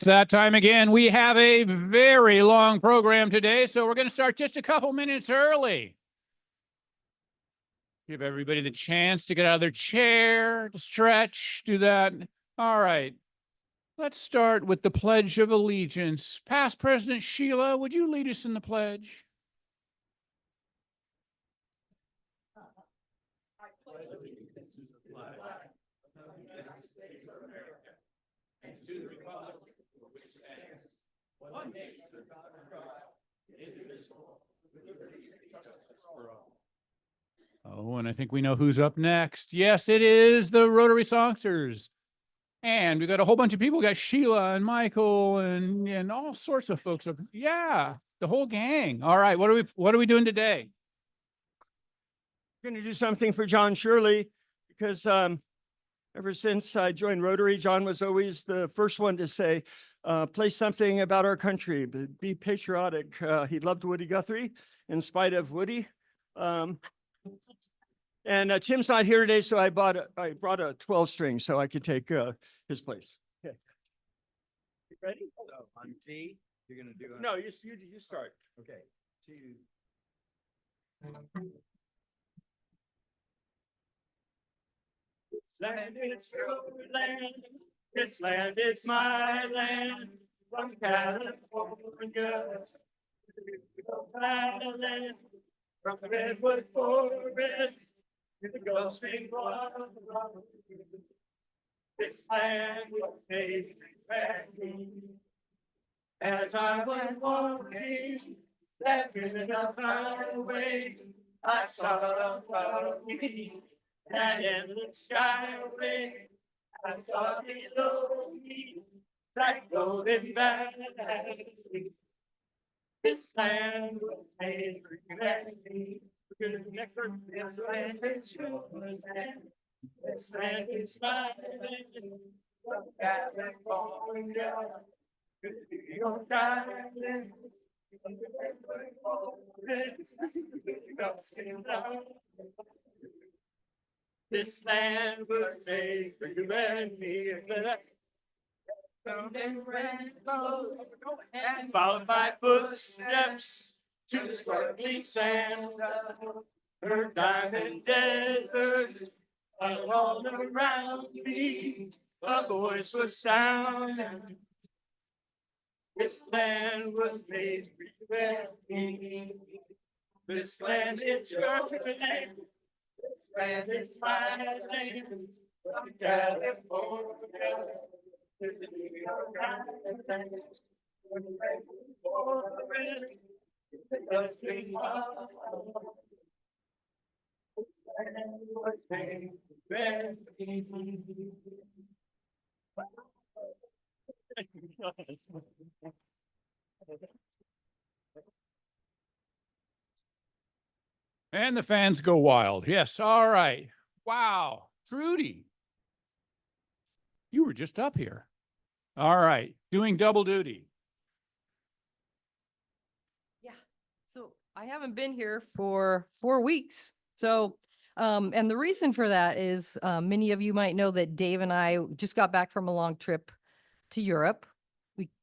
It's that time again. We have a very long program today, so we're going to start just a couple minutes early. Give everybody the chance to get out of their chair, to stretch, do that. All right. Let's start with the Pledge of Allegiance. Past President Sheila, would you lead us in the pledge? Oh, and I think we know who's up next. Yes, it is the Rotary Songsters. And we got a whole bunch of people. We got Sheila and Michael and all sorts of folks up. Yeah, the whole gang. All right, what are we doing today? We're going to do something for John Shirley because ever since I joined Rotary, John was always the first one to say, play something about our country, be patriotic. He loved Woody Guthrie in spite of Woody. And Tim's not here today, so I brought a 12 string so I could take his place. Okay. You ready? So on T, you're gonna do it. No, you start. Okay. Two. This land is your land. This land is my land. From California to Thailand, from the redwood forest to the Gulf Stream water. This land was made for me. As I went walking that ribbon of highway, I saw above me that endless skyway. I saw below me that golden valley. This land was made for humanity. We're gonna connect for this land is your land. This land is my land. From California to New York Island. From the redwood forest to the Gulf Stream water. This land was made for you and me. And followed by footsteps to the sparkling sands. Her diamond deserts are all around me. A voice was sounding. This land was made for you and me. This land is your land. This land is my land. From California to the New York Island. From the redwood forest to the Gulf Stream water. This land was made for me. And the fans go wild. Yes, all right. Wow, Trudy, you were just up here. All right, doing double duty. Yeah, so I haven't been here for 4 weeks. So, and the reason for that is many of you might know that Dave and I just got back from a long trip to Europe.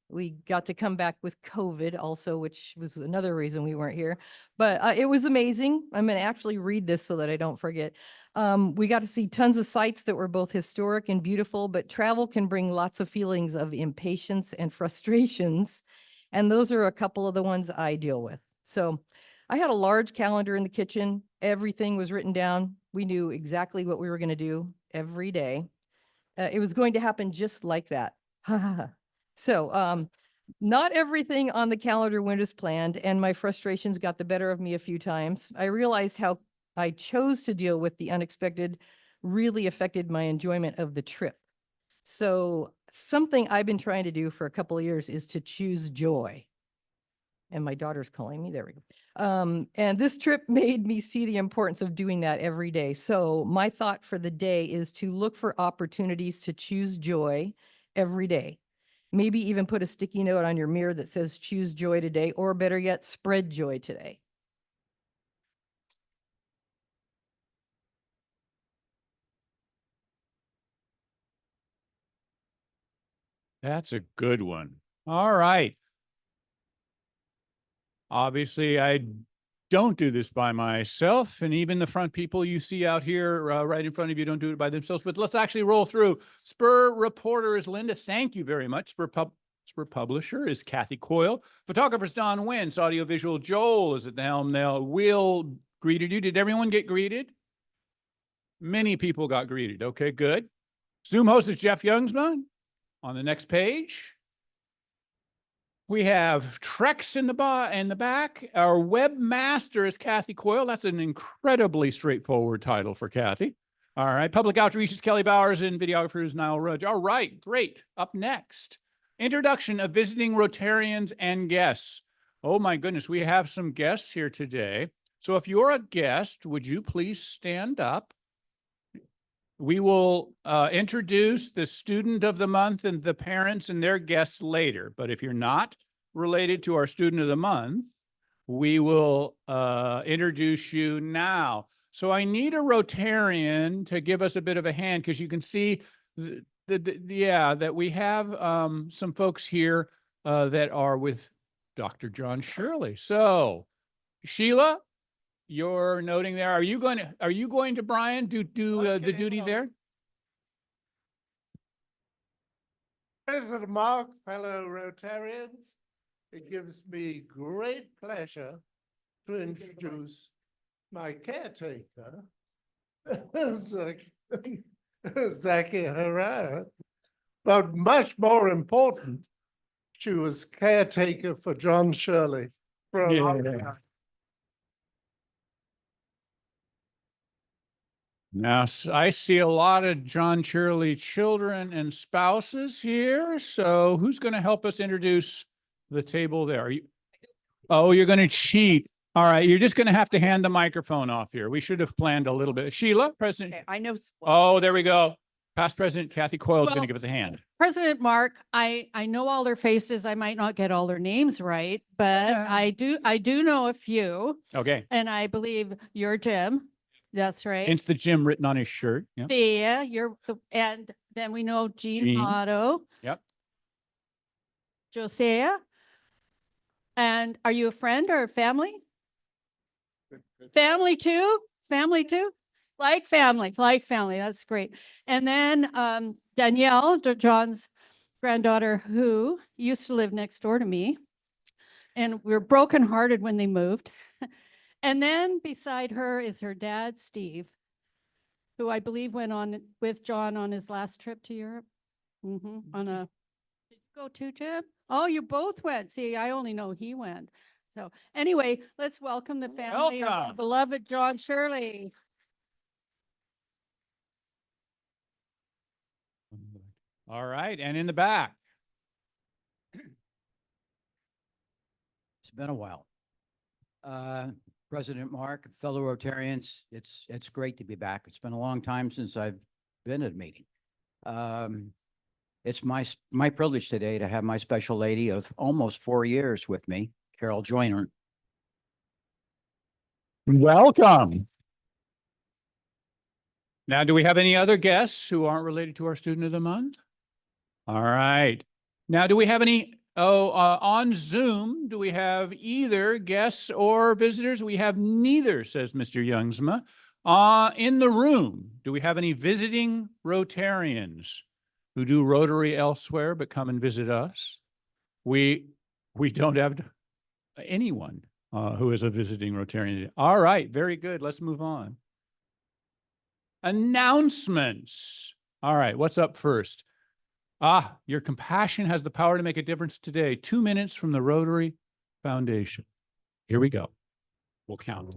We got to come back with COVID also, which was another reason we weren't here. But it was amazing. I'm going to actually read this so that I don't forget. We got to see tons of sites that were both historic and beautiful, but travel can bring lots of feelings of impatience and frustrations. And those are a couple of the ones I deal with. So I had a large calendar in the kitchen. Everything was written down. We knew exactly what we were going to do every day. It was going to happen just like that. So, not everything on the calendar went as planned, and my frustrations got the better of me a few times. I realized how I chose to deal with the unexpected really affected my enjoyment of the trip. So something I've been trying to do for a couple of years is to choose joy. And my daughter's calling me. There we go. And this trip made me see the importance of doing that every day. So my thought for the day is to look for opportunities to choose joy every day. Maybe even put a sticky note on your mirror that says choose joy today, or better yet, spread joy today. That's a good one. All right. Obviously, I don't do this by myself, and even the front people you see out here right in front of you don't do it by themselves. But let's actually roll through. Spur reporter is Linda. Thank you very much. Spur publisher is Kathy Coyle. Photographer is Don Wentz. Audiovisual Joel is at the helm now. Will greeted you. Did everyone get greeted? Many people got greeted. Okay, good. Zoom host is Jeff Youngsman. On the next page, we have Trex in the back. Our webmaster is Kathy Coyle. That's an incredibly straightforward title for Kathy. All right. Public outreach is Kelly Bowers, and videographer is Niall Rudge. All right. Great. Up next, introduction of visiting Rotarians and guests. Oh my goodness, we have some guests here today. So if you're a guest, would you please stand up? We will introduce the student of the month and the parents and their guests later. But if you're not related to our student of the month, we will introduce you now. So I need a Rotarian to give us a bit of a hand, because you can see that we have some folks here that are with Dr. John Shirley. So Sheila, you're noting there. Are you going to Brian do the duty there? President Mark, fellow Rotarians, it gives me great pleasure to introduce my caretaker, Zaki Herrera. But much more important, she was caretaker for John Shirley for a long time. Now, I see a lot of John Shirley children and spouses here. So who's going to help us introduce the table there? Are you? Oh, you're going to cheat. All right. You're just going to have to hand the microphone off here. We should have planned a little bit. Sheila, President. Okay, I know. Oh, there we go. Past President Kathy Coyle is going to give us a hand. President Mark, I know all their faces. I might not get all their names right, but Yeah. I do know a few. Okay. And I believe you're Jim. That's right. It's the Jim written on his shirt. Yep. Thea, and then we know Jean Otto. Yep. Josiah. And are you a friend or a family? Family too? Family too? Like family. That's great. And then Danielle, John's granddaughter, who used to live next door to me. And we were brokenhearted when they moved. And then beside her is her dad, Steve, who I believe went on with John on his last trip to Europe. Did you go too, Jim? Oh, you both went. See, I only know he went. So anyway, let's welcome the family of our beloved John Shirley. All right. And in the back. It's been a while. President Mark, fellow Rotarians, it's great to be back. It's been a long time since I've been at a meeting. It's my privilege today to have my special lady of almost 4 years with me, Carol Joyner. Welcome. Now, do we have any other guests who aren't related to our student of the month? All right. Now, do we have any on Zoom, do we have either guests or visitors? We have neither, says Mr. Youngsma. In the room, do we have any visiting Rotarians who do Rotary elsewhere but come and visit us? We don't have anyone who is a visiting Rotarian. All right, very good. Let's move on. Announcements. All right, what's up first? Your compassion has the power to make a difference today. 2 minutes from the Rotary Foundation. Here we go. We'll count.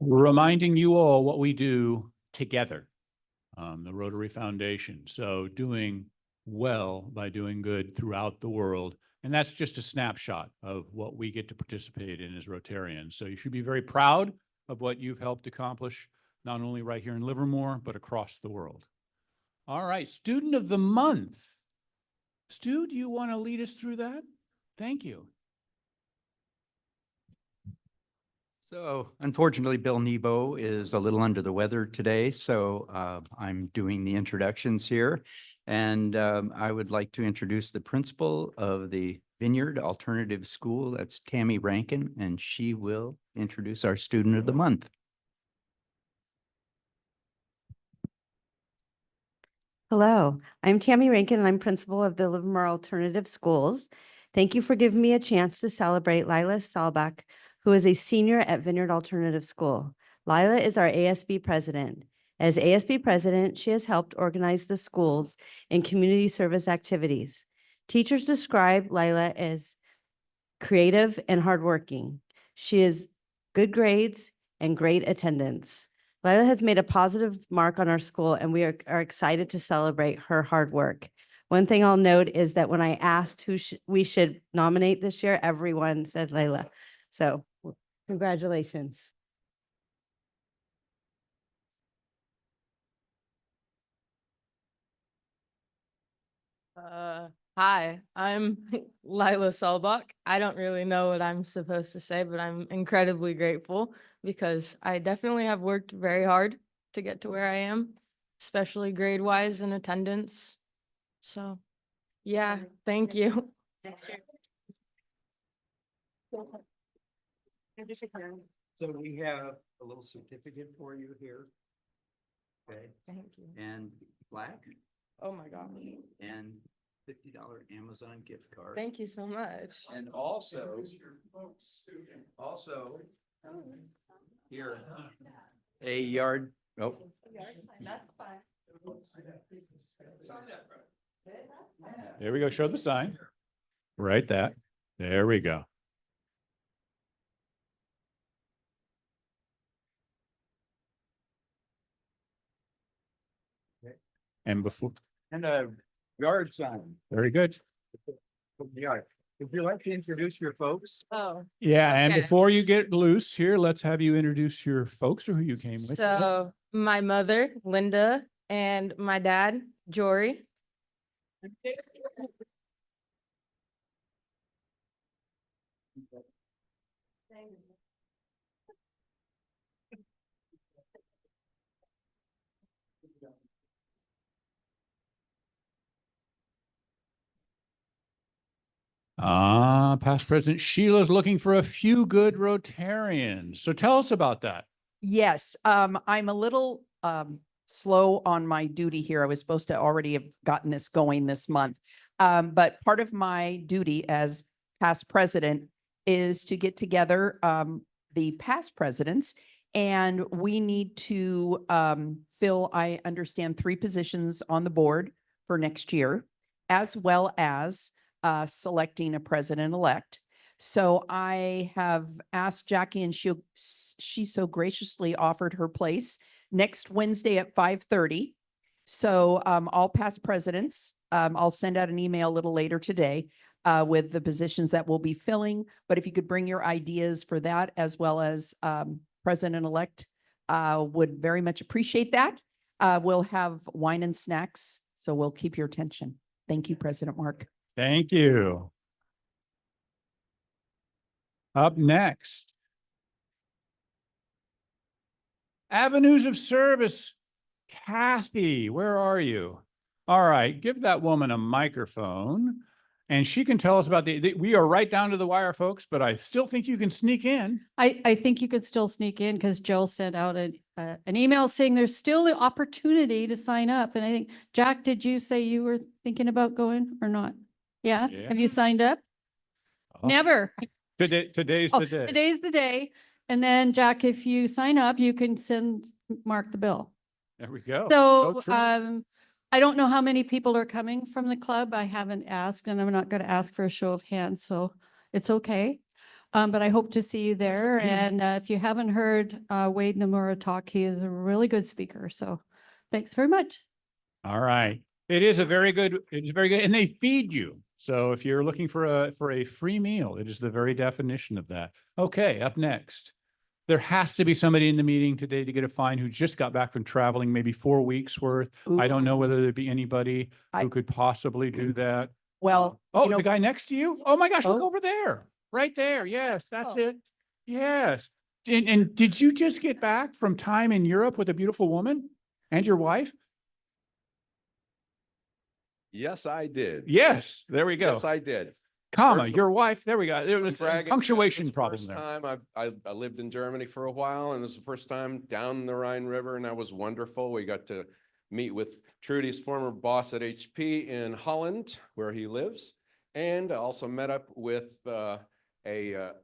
reminding you all what we do together, the Rotary Foundation. So doing well by doing good throughout the world. And that's just a snapshot of what we get to participate in as Rotarians. So you should be very proud of what you've helped accomplish, not only right here in Livermore, but across the world. All right, Student of the Month. Stu, do you want to lead us through that? Thank you. So unfortunately, Bill Nebo is a little under the weather today, so I'm doing the introductions here. And I would like to introduce the principal of the Vineyard Alternative School. That's Tammy Rankin, and she will introduce our Student of the Month. Hello, I'm Tammy Rankin and I'm principal of the Livermore Alternative Schools. Thank you for giving me a chance to celebrate Lila Salbach, who is a senior at Vineyard Alternative School. Lila is our ASB president. As ASB president, she has helped organize the schools in community service activities. Teachers describe Lila as creative and hardworking. She has good grades and great attendance. Lila has made a positive mark on our school, and we are excited to celebrate her hard work. One thing I'll note is that when I asked who we should nominate this year, everyone said Lila. So congratulations. Hi, I'm Lila Selbach. I don't really know what I'm supposed to say, but I'm incredibly grateful because I definitely have worked very hard to get to where I am, especially grade-wise and attendance. So, yeah, thank you. So we have a little certificate for you here. Okay, Thank you. and black Oh my gosh. and $50 Amazon gift card. Thank you so much. And also here, a yard, oh, That's fine. There we go. Show the sign. Right that. There we go. And before, and a yard sign. very good. Yard. Would you like to introduce your folks? Oh, Yeah, and Okay. before you get loose here, let's have you introduce your folks or who you came with. so my mother, Linda, and my dad, Jory. Past President Sheila's looking for a few good Rotarians. So tell us about that. Yes, I'm a little slow on my duty here. I was supposed to already have gotten this going this month. But part of my duty as past president is to get together the past presidents, and we need to fill, I understand, 3 positions on the board for next year, as well as selecting a president-elect. So I have asked Jackie, and she so graciously offered her place next Wednesday at 5:30. So all past presidents, I'll send out an email a little later today with the positions that we'll be filling. But if you could bring your ideas for that, as well as president-elect, would very much appreciate that. We'll have wine and snacks, so we'll keep your attention. Thank you, President Mark. Thank you. Up next, Avenues of Service. Kathy, where are you? All right, give that woman a microphone and she can tell us about we are right down to the wire, folks, but I still think you can sneak in. I think you could still sneak in because Jill sent out an email saying there's still the opportunity to sign up. And I think, Jack, did you say you were thinking about going or not? Yeah? Yeah. Have you signed up? Oh, Never. Today's Oh, the day. today's the day. And then, Jack, if you sign up, you can send Mark the bill. There we go. So, true. I don't know how many people are coming from the club. I haven't asked, and I'm not going to ask for a show of hands, so it's okay. But I hope to see you there. And if you haven't heard Wade Namura talk, he is a really good speaker. So thanks very much. All right. It's very good. And they feed you. So if you're looking for a free meal, it is the very definition of that. Okay, up next. There has to be somebody in the meeting today to get a fine who just got back from traveling, maybe 4 weeks worth. I don't know whether there'd be anybody who could possibly do that. Well, Oh, you know, the guy next to you? Oh my gosh, look Oh. over there. Right there. Yes, that's Oh. it. Yes. And did you just get back from time in Europe with a beautiful woman and your wife? Yes, I did. Yes, there we go. Yes, I did. Comma, First of- your wife. There we go. There was a Bragging, punctuation it's the problem first there. time I lived in Germany for a while, and this is the first time down the Rhine River, and that was wonderful. We got to meet with Trudy's former boss at HP in Holland, where he lives, and I also met up with a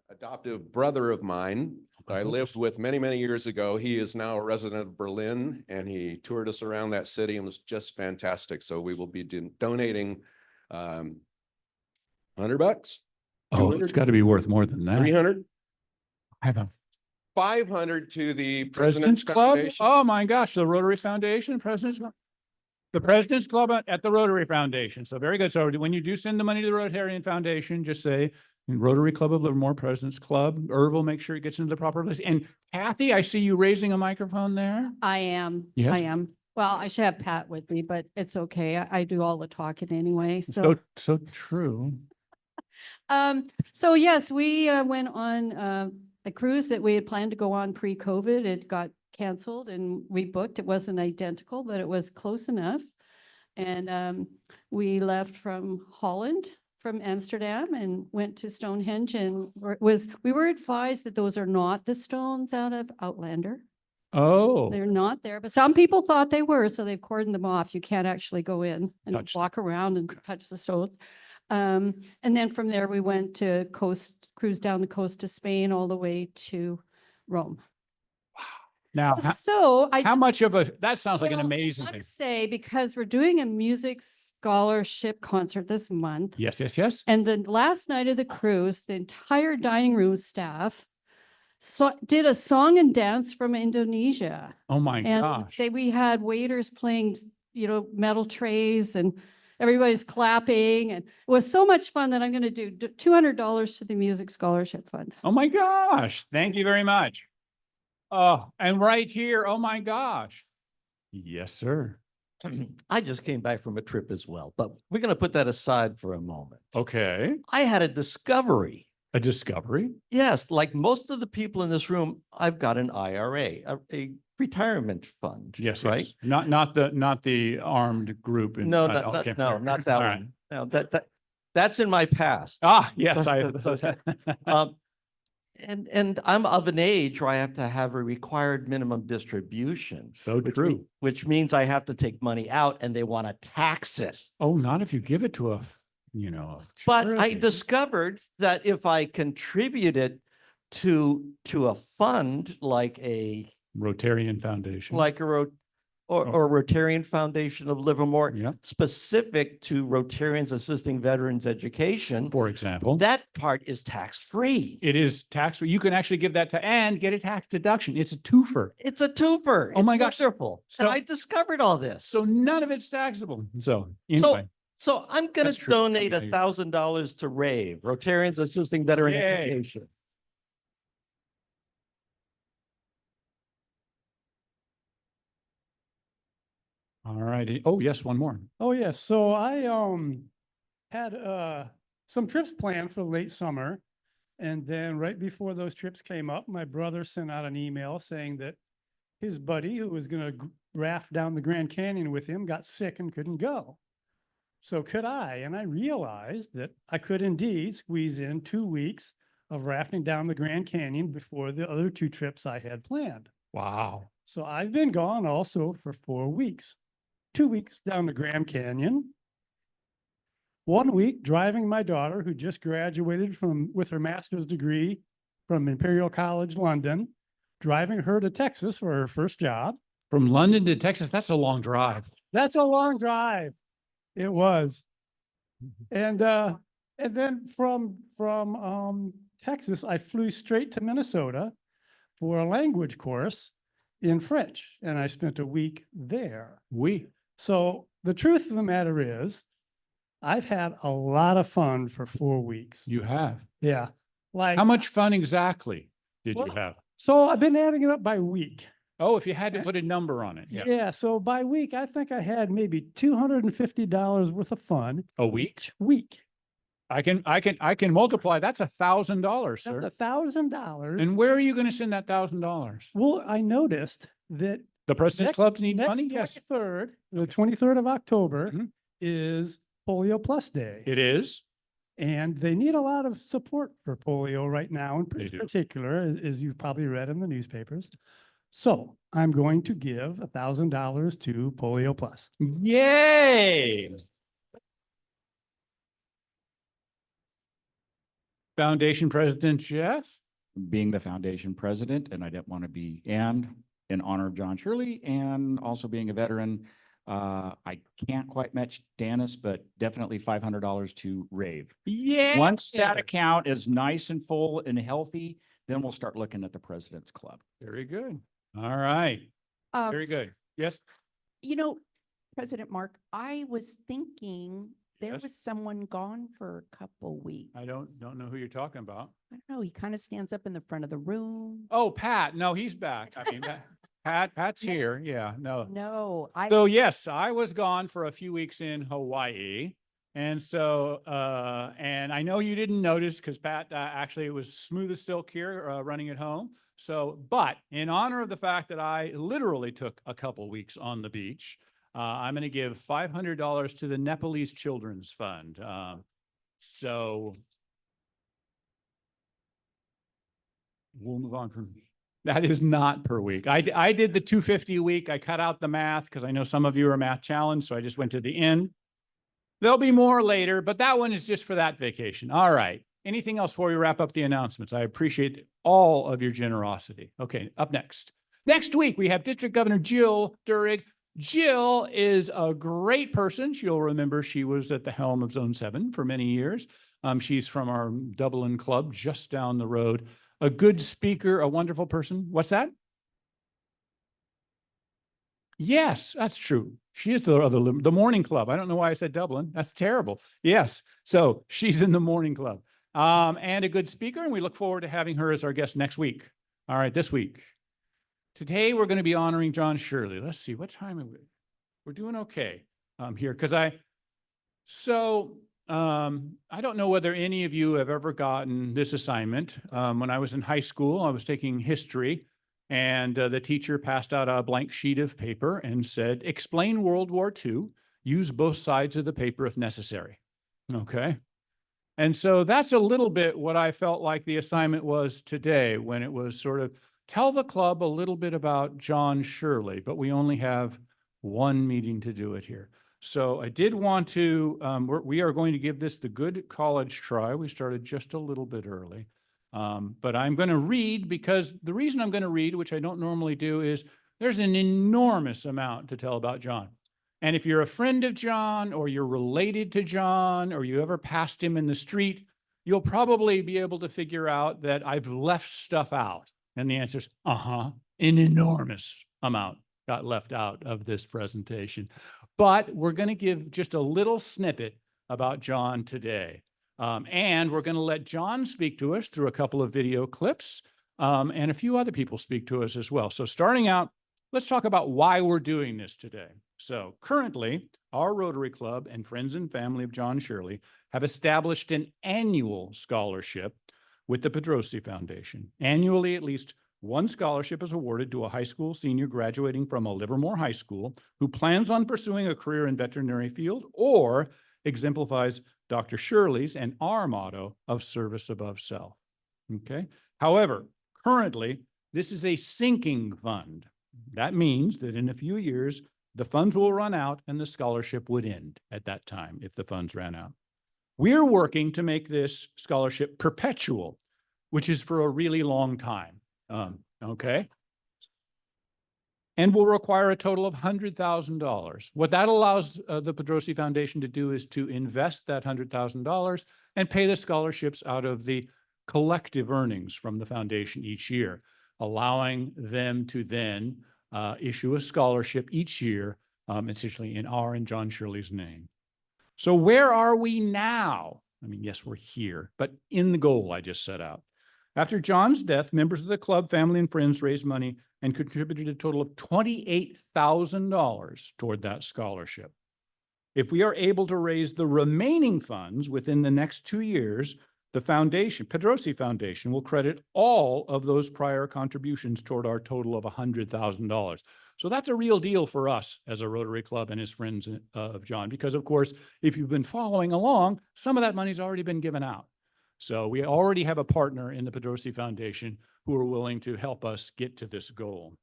adoptive brother of mine that I lived with many, many years ago. He is now a resident of Berlin, and he toured us around that city and was just fantastic. So we will be donating $100. Oh, it's got to be worth more than that. 300, I have a 500 to the President's Club. Foundation. Oh my gosh, the Rotary Foundation, President's Club. The President's Club at the Rotary Foundation. So very good. So when you do send the money to the Rotarian Foundation, just say Rotary Club of Livermore, President's Club. Irv will make sure it gets into the proper list. And Kathy, I see you raising a microphone there. I am. Yes. I am. Well, I should have Pat with me, but it's okay. I do all the talking anyway. So, So true. so yes, we went on a cruise that we had planned to go on pre-COVID. It got canceled and rebooked. It wasn't identical, but it was close enough. And we left from Holland, from Amsterdam, and went to Stonehenge. And we were advised that those are not the stones out of Outlander. Oh, They're not there, but some people thought they were, so they've cordoned them off. You can't actually go in and Touch them. walk around and touch the stones. And then from there, we went to cruise down the coast to Spain all the way to Rome. now So how much of that sounds like an well, amazing I thing. want to say, because we're doing a music scholarship concert this month. Yes, yes, yes. And the last night of the cruise, the entire dining room staff did a song and dance from Indonesia. Oh my And gosh. we had waiters playing, metal trays, and everybody's clapping. And it was so much fun that I'm going to do $200 to the Music Scholarship Fund. Oh my gosh. Thank you very much. Oh, and right here. Oh my gosh. Yes, sir. I just came back from a trip as well, but we're going to put that aside for a moment. Okay. I had a discovery. A discovery. Yes, like most of the people in this room, I've got an IRA, a retirement fund. Yes, right? yes. Not the armed group. No, okay. not that All one. right. No, that's in my past. Ah, yes, And I'm of an age where I have to have a required minimum distribution. So true. Which means I have to take money out and they want to tax it. Oh, not if you give it to a But I charity. discovered that if I contribute it to a fund like a Rotarian Foundation. or Rotarian Foundation of Livermore, Yeah. specific to Rotarians assisting veterans education, For example, that part is tax-free. it is tax. You can actually give that and get a tax deduction. It's a twofer. It's a twofer. Oh my It's gosh. wonderful. And So- I discovered all this. So none of it's taxable. So anyway. So I'm going That's to true. donate Okay. $1,000 to RAVE, Rotarians Assisting Veteran Yay. Education. All righty. Oh, yes, one more. Oh, yes. So I had some trips planned for late summer. And then right before those trips came up, my brother sent out an email saying that his buddy who was going to raft down the Grand Canyon with him got sick and couldn't go. So could I? And I realized that I could indeed squeeze in 2 weeks of rafting down the Grand Canyon before the other 2 trips I had planned. Wow. So I've been gone also for 4 weeks. 2 weeks down the Grand Canyon. 1 week driving my daughter, who just graduated with her master's degree from Imperial College London, driving her to Texas for her first job. From London to Texas, that's a long drive. That's a long drive. It was. And And then from Texas, I flew straight to Minnesota for a language course in French, and I spent a week there. So the truth of the matter is, I've had a lot of fun for 4 weeks. You have. Yeah. Like, How much fun exactly did you Well, have? so I've been adding it up by week. Oh, if you had to put a number on it. Yeah. Yeah. So by week, I think I had maybe $250 worth of fun. A week? each week. I can multiply. That's $1,000, That's sir. $1,000. And where are you going to send that $1,000? Well, I noticed that The President's Clubs need money? next Yes. 23rd, the 23rd of October Mhm. is Polio Plus Day. It is. And they need a lot of support for polio right now, in They do. particular, as you've probably read in the newspapers. So I'm going to give $1,000 to Polio Plus. Yay. Foundation President Jeff? Being the foundation president, and I didn't want to be, and in honor of John Shirley, and also being a veteran, I can't quite match Dennis, but definitely $500 to Rave. Yeah. Once that account is nice and full and healthy, then we'll start looking at the President's Club. Very good. All right. Um, Very good. Yes. You know, President Mark, I was thinking there Yes. was someone gone for a couple weeks. I don't know who you're talking about. I don't know. He kind of stands up in the front of the room. Oh, Pat. No, he's back. I mean, Pat's here. Yeah, no. No, So yes, I was gone for a few weeks in Hawaii. And so, and I know you didn't notice because Pat, actually it was smooth as silk here, running it home. So, but in honor of the fact that I literally took a couple weeks on the beach, I'm going to give $500 to the Nepalese Children's Fund. So we'll move on from that. Is not per week. I did the 250 a week. I cut out the math because I know some of you are math challenged. So I just went to the end. There'll be more later, but that one is just for that vacation. All right. Anything else before we wrap up the announcements? I appreciate all of your generosity. Okay, up next. Next week, we have District Governor Jill Durig. Jill is a great person. You'll remember she was at the helm of Zone 7 for many years. She's from our Dublin Club just down the road. A good speaker, a wonderful person. What's that? Yes, that's true. She is the morning club. I don't know why I said Dublin. That's terrible. Yes. So she's in the morning club and a good speaker. And we look forward to having her as our guest next week. All right, this week. Today, we're going to be honoring John Shirley. Let's see, what time are we? We're doing okay here because I don't know whether any of you have ever gotten this assignment. When I was in high school, I was taking history. And the teacher passed out a blank sheet of paper and said, explain World War II, use both sides of the paper if necessary. Okay. And so that's a little bit what I felt like the assignment was today, when it was sort of tell the club a little bit about John Shirley, but we only have one meeting to do it here. So I did want to, we are going to give this the good college try. We started just a little bit early. But I'm going to read, because the reason I'm going to read, which I don't normally do, is there's an enormous amount to tell about John. And if you're a friend of John, or you're related to John, or you ever passed him in the street, you'll probably be able to figure out that I've left stuff out. And the answer is, an enormous amount got left out of this presentation. But we're going to give just a little snippet about John today. And we're going to let John speak to us through a couple of video clips, and a few other people speak to us as well. So starting out, let's talk about why we're doing this today. So currently, our Rotary Club and friends and family of John Shirley have established an annual scholarship with the Pedrosi Foundation. Annually, at least one scholarship is awarded to a high school senior graduating from a Livermore High School who plans on pursuing a career in veterinary field or exemplifies Dr. Shirley's and our motto of service above self. Okay. However, currently, this is a sinking fund. That means that in a few years, the funds will run out and the scholarship would end at that time if the funds ran out. We're working to make this scholarship perpetual, which is for a really long time. Okay. and will require a total of $100,000. What that allows the Pedrosi Foundation to do is to invest that $100,000 and pay the scholarships out of the collective earnings from the foundation each year, allowing them to then issue a scholarship each year, essentially in our and John Shirley's name. So where are we now? I mean, yes, we're here, but in the goal I just set out. After John's death, members of the club, family, and friends raised money and contributed a total of $28,000 toward that scholarship. If we are able to raise the remaining funds within the next 2 years, the foundation, Pedrosi Foundation, will credit all of those prior contributions toward our total of $100,000. So that's a real deal for us as a Rotary Club and his friends of John, because of course, if you've been following along, some of that money's already been given out. So we already have a partner in the Pedrosi Foundation who are willing to help us get to this goal.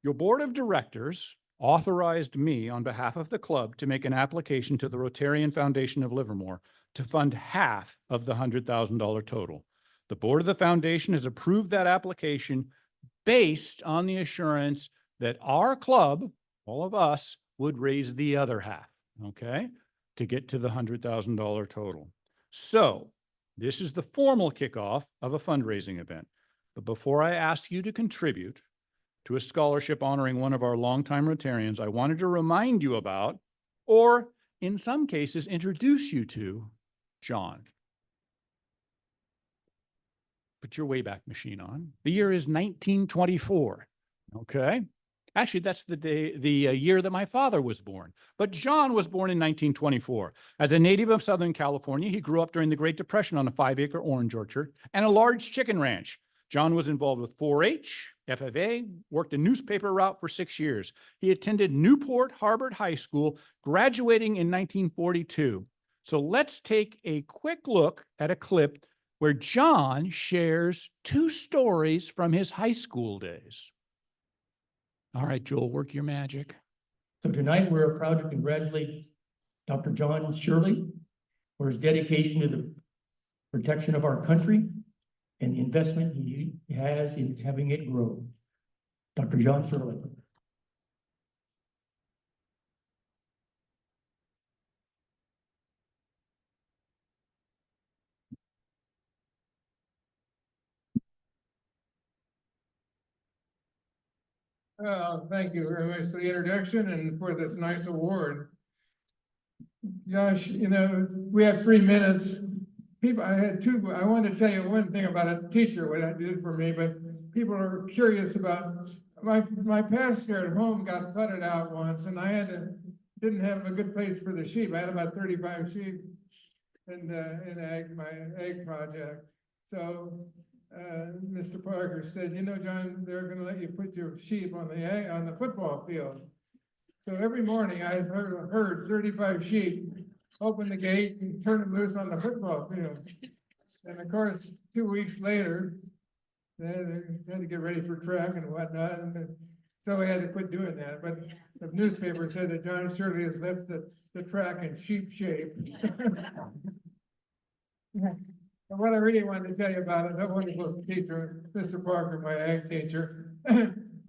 Your board of directors authorized me on behalf of the club to make an application to the Rotarian Foundation of Livermore to fund half of the $100,000 total. The board of the foundation has approved that application based on the assurance that our club, all of us, would raise the other half, okay, to get to the $100,000 total. So this is the formal kickoff of a fundraising event. But before I ask you to contribute to a scholarship honoring one of our longtime Rotarians, I wanted to remind you about, or in some cases, introduce you to John. Put your Wayback Machine on. The year is 1924, okay? Actually, that's the year that my father was born. But John was born in 1924. As a native of Southern California, he grew up during the Great Depression on a 5-acre orange orchard and a large chicken ranch. John was involved with 4-H, FFA, worked a newspaper route for 6 years. He attended Newport Harbor High School, graduating in 1942. So let's take a quick look at a clip where John shares 2 stories from his high school days. All right, Joel, work your magic. So tonight we're proud to congratulate Dr. John Shirley for his dedication to the protection of our country and the investment he has in having it grow. Dr. John Shirley. Thank you very much for the introduction and for this nice award. Josh, you know, we have 3 minutes. I wanted to tell you one thing about a teacher, what I did for me, but people are curious about, my pasture at home got flooded out once and I didn't have a good place for the sheep. I had about 35 sheep in my egg project. So Mr. Parker said, you know, John, they're going to let you put your sheep on the football field. So every morning I heard 35 sheep open the gate and turn them loose on the football field. And of course, 2 weeks later, they had to get ready for track and whatnot. And so we had to quit doing that. But the newspaper said that John Shirley has left the track in sheep shape. And what I really wanted to tell you about is that wonderful teacher, Mr. Parker, my ag teacher.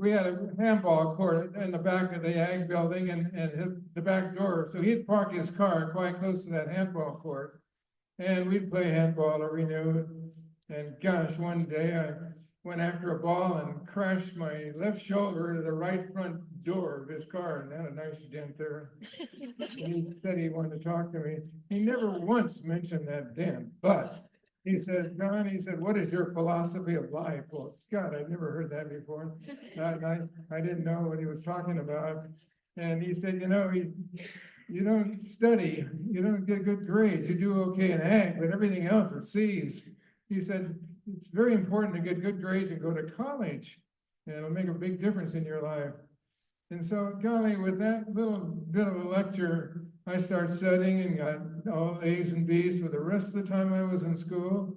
We had a handball court in the back of the ag building and the back door. So he'd park his car quite close to that handball court. And we'd play handball every noon. And gosh, one day I went after a ball and crashed my left shoulder into the right front door of his car and had a nice dent there. And he said he wanted to talk to me. He never once mentioned that dent, but he said, John, he said, what is your philosophy of life? Well, God, I'd never heard that before. I didn't know what he was talking about. And he said, you know, you don't study, you don't get good grades, you do okay in ag, but everything else are C's. He said, it's very important to get good grades and go to college. And it'll make a big difference in your life. And so, golly, with that little bit of a lecture, I started studying and got all A's and B's for the rest of the time I was in school.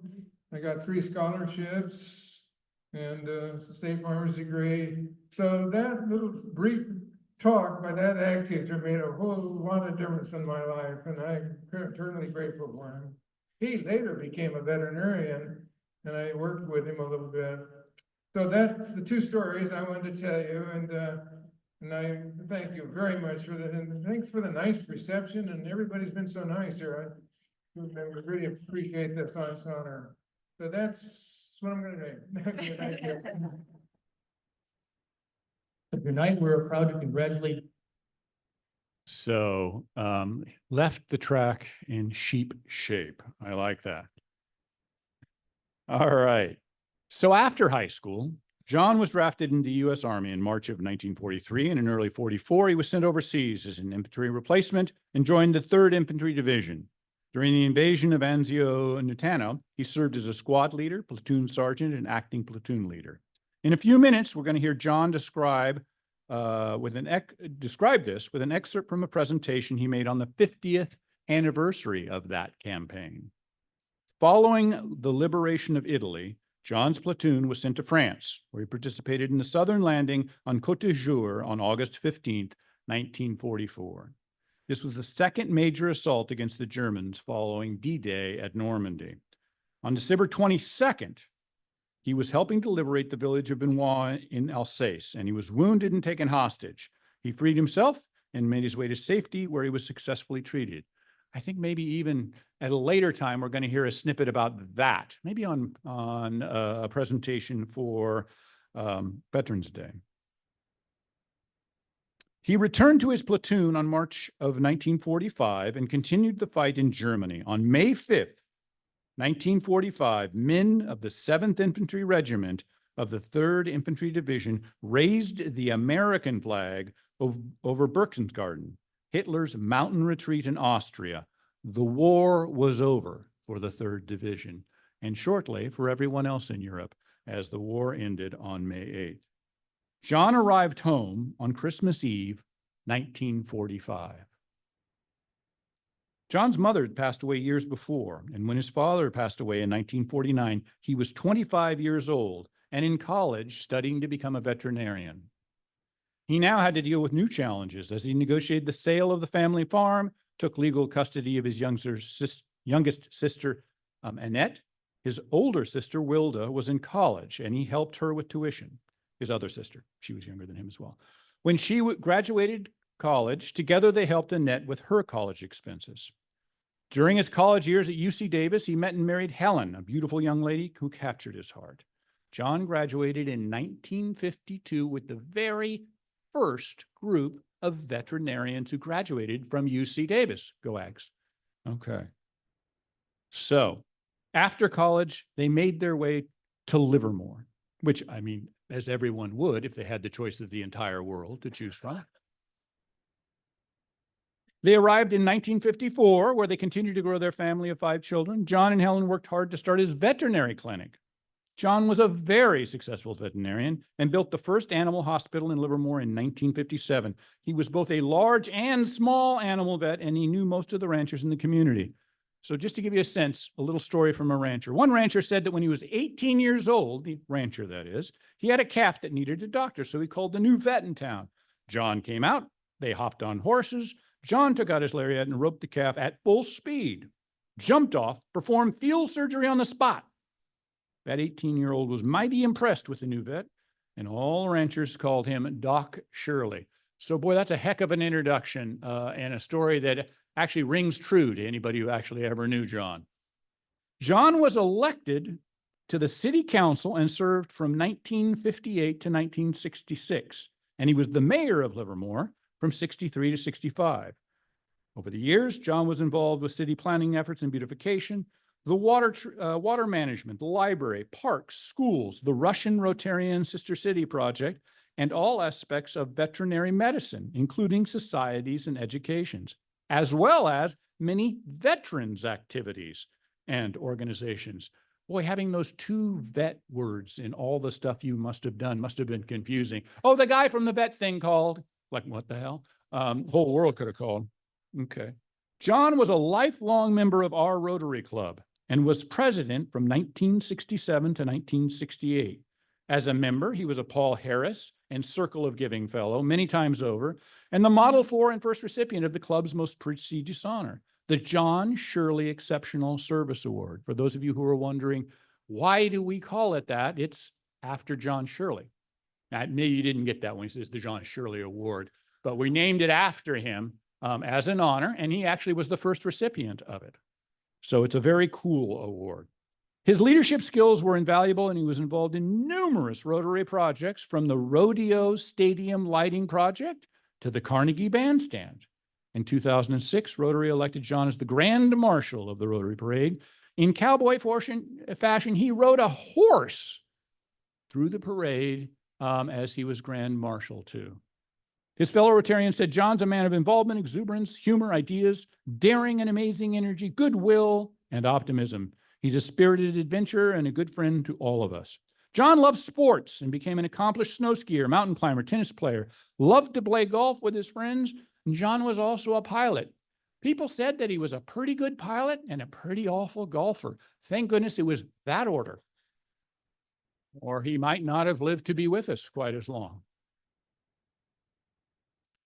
I got 3 scholarships and a state farmer's degree. So that little brief talk by that ag teacher made a whole lot of difference in my life, and I'm eternally grateful for him. He later became a veterinarian, and I worked with him a little bit. So that's the two stories I wanted to tell you, and I thank you very much for that, and thanks for the nice reception, and everybody's been so nice here. I really appreciate this honor. So that's what I'm gonna do. Thank you. Tonight, we're proud to congratulate. So left the track in sheep shape. I like that. All right. So after high school, John was drafted into the U.S. Army in March of 1943, and in early 44, he was sent overseas as an infantry replacement and joined the 3rd Infantry Division. During the invasion of Anzio-Nutana, he served as a squad leader, platoon sergeant, and acting platoon leader. In a few minutes, we're going to hear John describe this with an excerpt from a presentation he made on the 50th anniversary of that campaign. Following the liberation of Italy, John's platoon was sent to France, where he participated in the southern landing on Côte d'Azur on August 15th, 1944. This was the second major assault against the Germans following D-Day at Normandy. On December 22nd, he was helping to liberate the village of Benoit in Alsace, and he was wounded and taken hostage. He freed himself and made his way to safety, where he was successfully treated. I think maybe even at a later time, we're going to hear a snippet about that, maybe on a presentation for Veterans Day. He returned to his platoon on March of 1945 and continued the fight in Germany. On May 5th, 1945, men of the 7th Infantry Regiment of the 3rd Infantry Division raised the American flag over Berchtesgaden, Hitler's mountain retreat in Austria. The war was over for the 3rd Division, and shortly for everyone else in Europe, as the war ended on May 8th. John arrived home on Christmas Eve, 1945. John's mother had passed away years before, and when his father passed away in 1949, he was 25 years old and in college studying to become a veterinarian. He now had to deal with new challenges as he negotiated the sale of the family farm, took legal custody of his youngest sister, Annette. His older sister, Wilda, was in college, and he helped her with tuition. His other sister, she was younger than him as well. When she graduated college, together they helped Annette with her college expenses. During his college years at UC Davis, he met and married Helen, a beautiful young lady who captured his heart. John graduated in 1952 with the very first group of veterinarians who graduated from UC Davis. Go Ags. Okay. So after college, they made their way to Livermore, which, I mean, as everyone would if they had the choice of the entire world to choose from. They arrived in 1954, where they continued to grow their family of 5 children. John and Helen worked hard to start his veterinary clinic. John was a very successful veterinarian and built the first animal hospital in Livermore in 1957. He was both a large and small animal vet, and he knew most of the ranchers in the community. So just to give you a sense, a little story from a rancher. One rancher said that when he was 18 years old, the rancher that is, he had a calf that needed a doctor, so he called the new vet in town. John came out, they hopped on horses. John took out his lariat and roped the calf at full speed, jumped off, performed field surgery on the spot. That 18-year-old was mighty impressed with the new vet, and all ranchers called him Doc Shirley. So boy, that's a heck of an introduction and a story that actually rings true to anybody who actually ever knew John. John was elected to the city council and served from 1958 to 1966, and he was the mayor of Livermore from 63 to 65. Over the years, John was involved with city planning efforts and beautification, the water management, the library, parks, schools, the Russian Rotarian Sister City project, and all aspects of veterinary medicine, including societies and educations, as well as many veterans activities and organizations. Boy, having those 2 vet words in all the stuff you must have done must have been confusing. Oh, the guy from the vet thing called. Like, what the hell? Whole world could have called. Okay. John was a lifelong member of our Rotary Club and was president from 1967 to 1968. As a member, he was a Paul Harris and Circle of Giving Fellow many times over, and the model for and first recipient of the club's most prestigious honor, the John Shirley Exceptional Service Award. For those of you who are wondering, why do we call it that? It's after John Shirley. Now, maybe you didn't get that one. He says the John Shirley Award, but we named it after him as an honor, and he actually was the first recipient of it. So it's a very cool award. His leadership skills were invaluable, and he was involved in numerous Rotary projects, from the Rodeo Stadium Lighting Project to the Carnegie Bandstand. In 2006, Rotary elected John as the Grand Marshal of the Rotary Parade. In cowboy fashion, he rode a horse through the parade as he was Grand Marshal too. His fellow Rotarians said John's a man of involvement, exuberance, humor, ideas, daring and amazing energy, goodwill, and optimism. He's a spirited adventurer and a good friend to all of us. John loved sports and became an accomplished snow skier, mountain climber, tennis player, loved to play golf with his friends, and John was also a pilot. People said that he was a pretty good pilot and a pretty awful golfer. Thank goodness it was that order, or he might not have lived to be with us quite as long.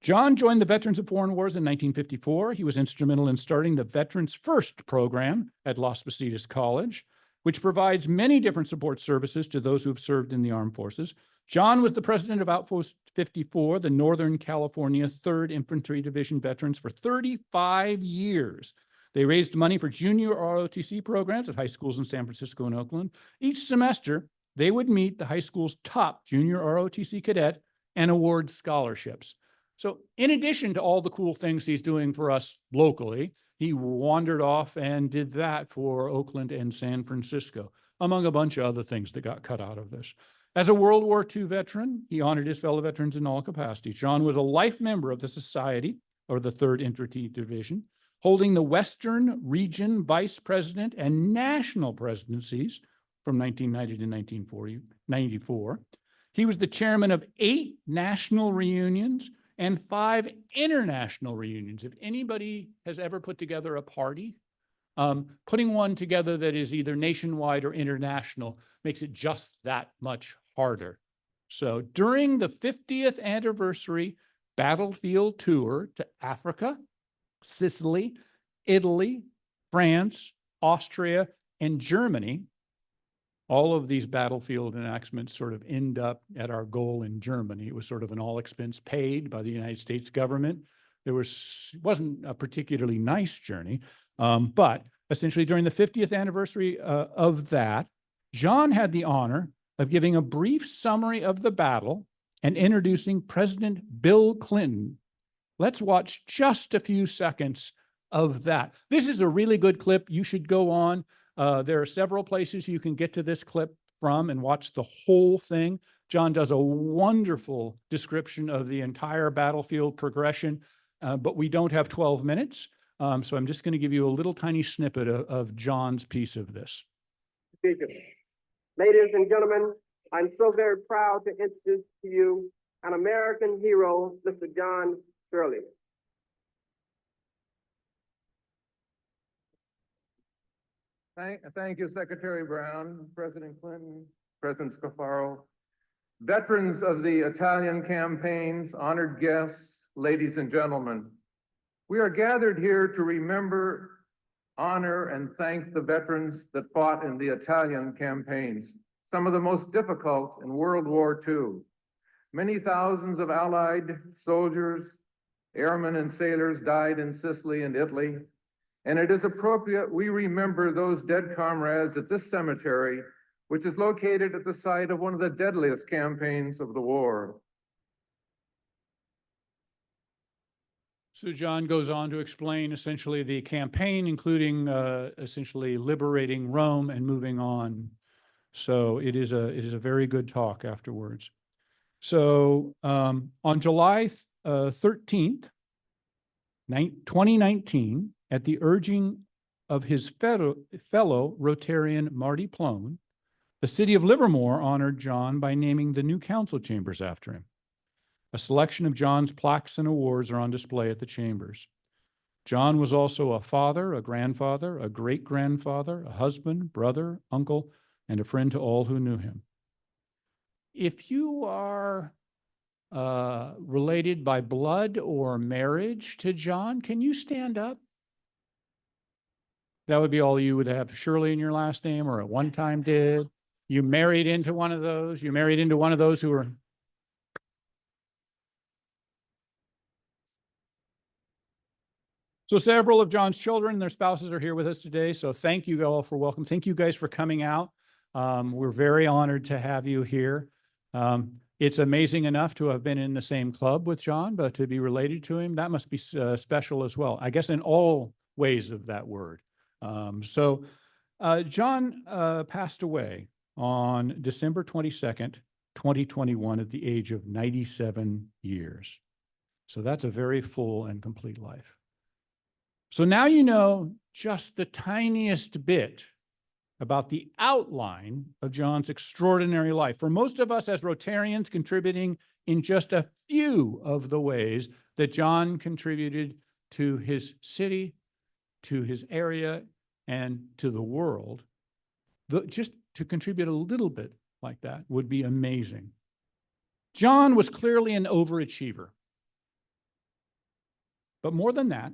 John joined the Veterans of Foreign Wars in 1954. He was instrumental in starting the Veterans First program at Las Positas College, which provides many different support services to those who have served in the armed forces. John was the president of Outpost 54, the Northern California 3rd Infantry Division veterans, for 35 years. They raised money for junior ROTC programs at high schools in San Francisco and Oakland. Each semester, they would meet the high school's top junior ROTC cadet and award scholarships. So in addition to all the cool things he's doing for us locally, he wandered off and did that for Oakland and San Francisco, among a bunch of other things that got cut out of this. As a World War II veteran, he honored his fellow veterans in all capacities. John was a life member of the Society, or the 3rd Infantry Division, holding the Western Region Vice President and National Presidencies from 1990 to 1994. He was the chairman of 8 national reunions and 5 international reunions. If anybody has ever put together a party, putting one together that is either nationwide or international makes it just that much harder. So during the 50th anniversary battlefield tour to Africa, Sicily, Italy, France, Austria, and Germany, all of these battlefield enactments sort of end up at our goal in Germany. It was sort of an all expense paid by the United States government. It wasn't a particularly nice journey, but essentially during the 50th anniversary of that, John had the honor of giving a brief summary of the battle and introducing President Bill Clinton. Let's watch just a few seconds of that. This is a really good clip. You should go on. There are several places you can get to this clip from and watch the whole thing. John does a wonderful description of the entire battlefield progression, but we don't have 12 minutes. So I'm just going to give you a little tiny snippet of John's piece of this. Ladies and gentlemen, I'm so very proud to introduce to you an American hero, Mr. John Shirley. Thank you, Secretary Brown, President Clinton, President Scafaro, veterans of the Italian campaigns, honored guests, ladies and gentlemen. We are gathered here to remember, honor, and thank the veterans that fought in the Italian campaigns, some of the most difficult in World War II. Many thousands of Allied soldiers, airmen, and sailors died in Sicily and Italy. And it is appropriate we remember those dead comrades at this cemetery, which is located at the site of one of the deadliest campaigns of the war. So John goes on to explain essentially the campaign, including essentially liberating Rome and moving on. So it is a very good talk afterwards. So on July 13th, 2019, at the urging of his fellow Rotarian Marty Plone, the city of Livermore honored John by naming the new council chambers after him. A selection of John's plaques and awards are on display at the chambers. John was also a father, a grandfather, a great-grandfather, a husband, brother, uncle, and a friend to all who knew him. If you are related by blood or marriage to John, can you stand up? That would be all you would have Shirley in your last name or at one time did. You married into one of those. You married into one of those who were. So several of John's children and their spouses are here with us today. So thank you all for welcome. Thank you guys for coming out. We're very honored to have you here. It's amazing enough to have been in the same club with John, but to be related to him, that must be special as well, I guess in all ways of that word. John passed away on December 22nd, 2021 at the age of 97 years. So that's a very full and complete life. So now you know just the tiniest bit about the outline of John's extraordinary life. For most of us as Rotarians, contributing in just a few of the ways that John contributed to his city, to his area, and to the world, just to contribute a little bit like that would be amazing. John was clearly an overachiever. But more than that,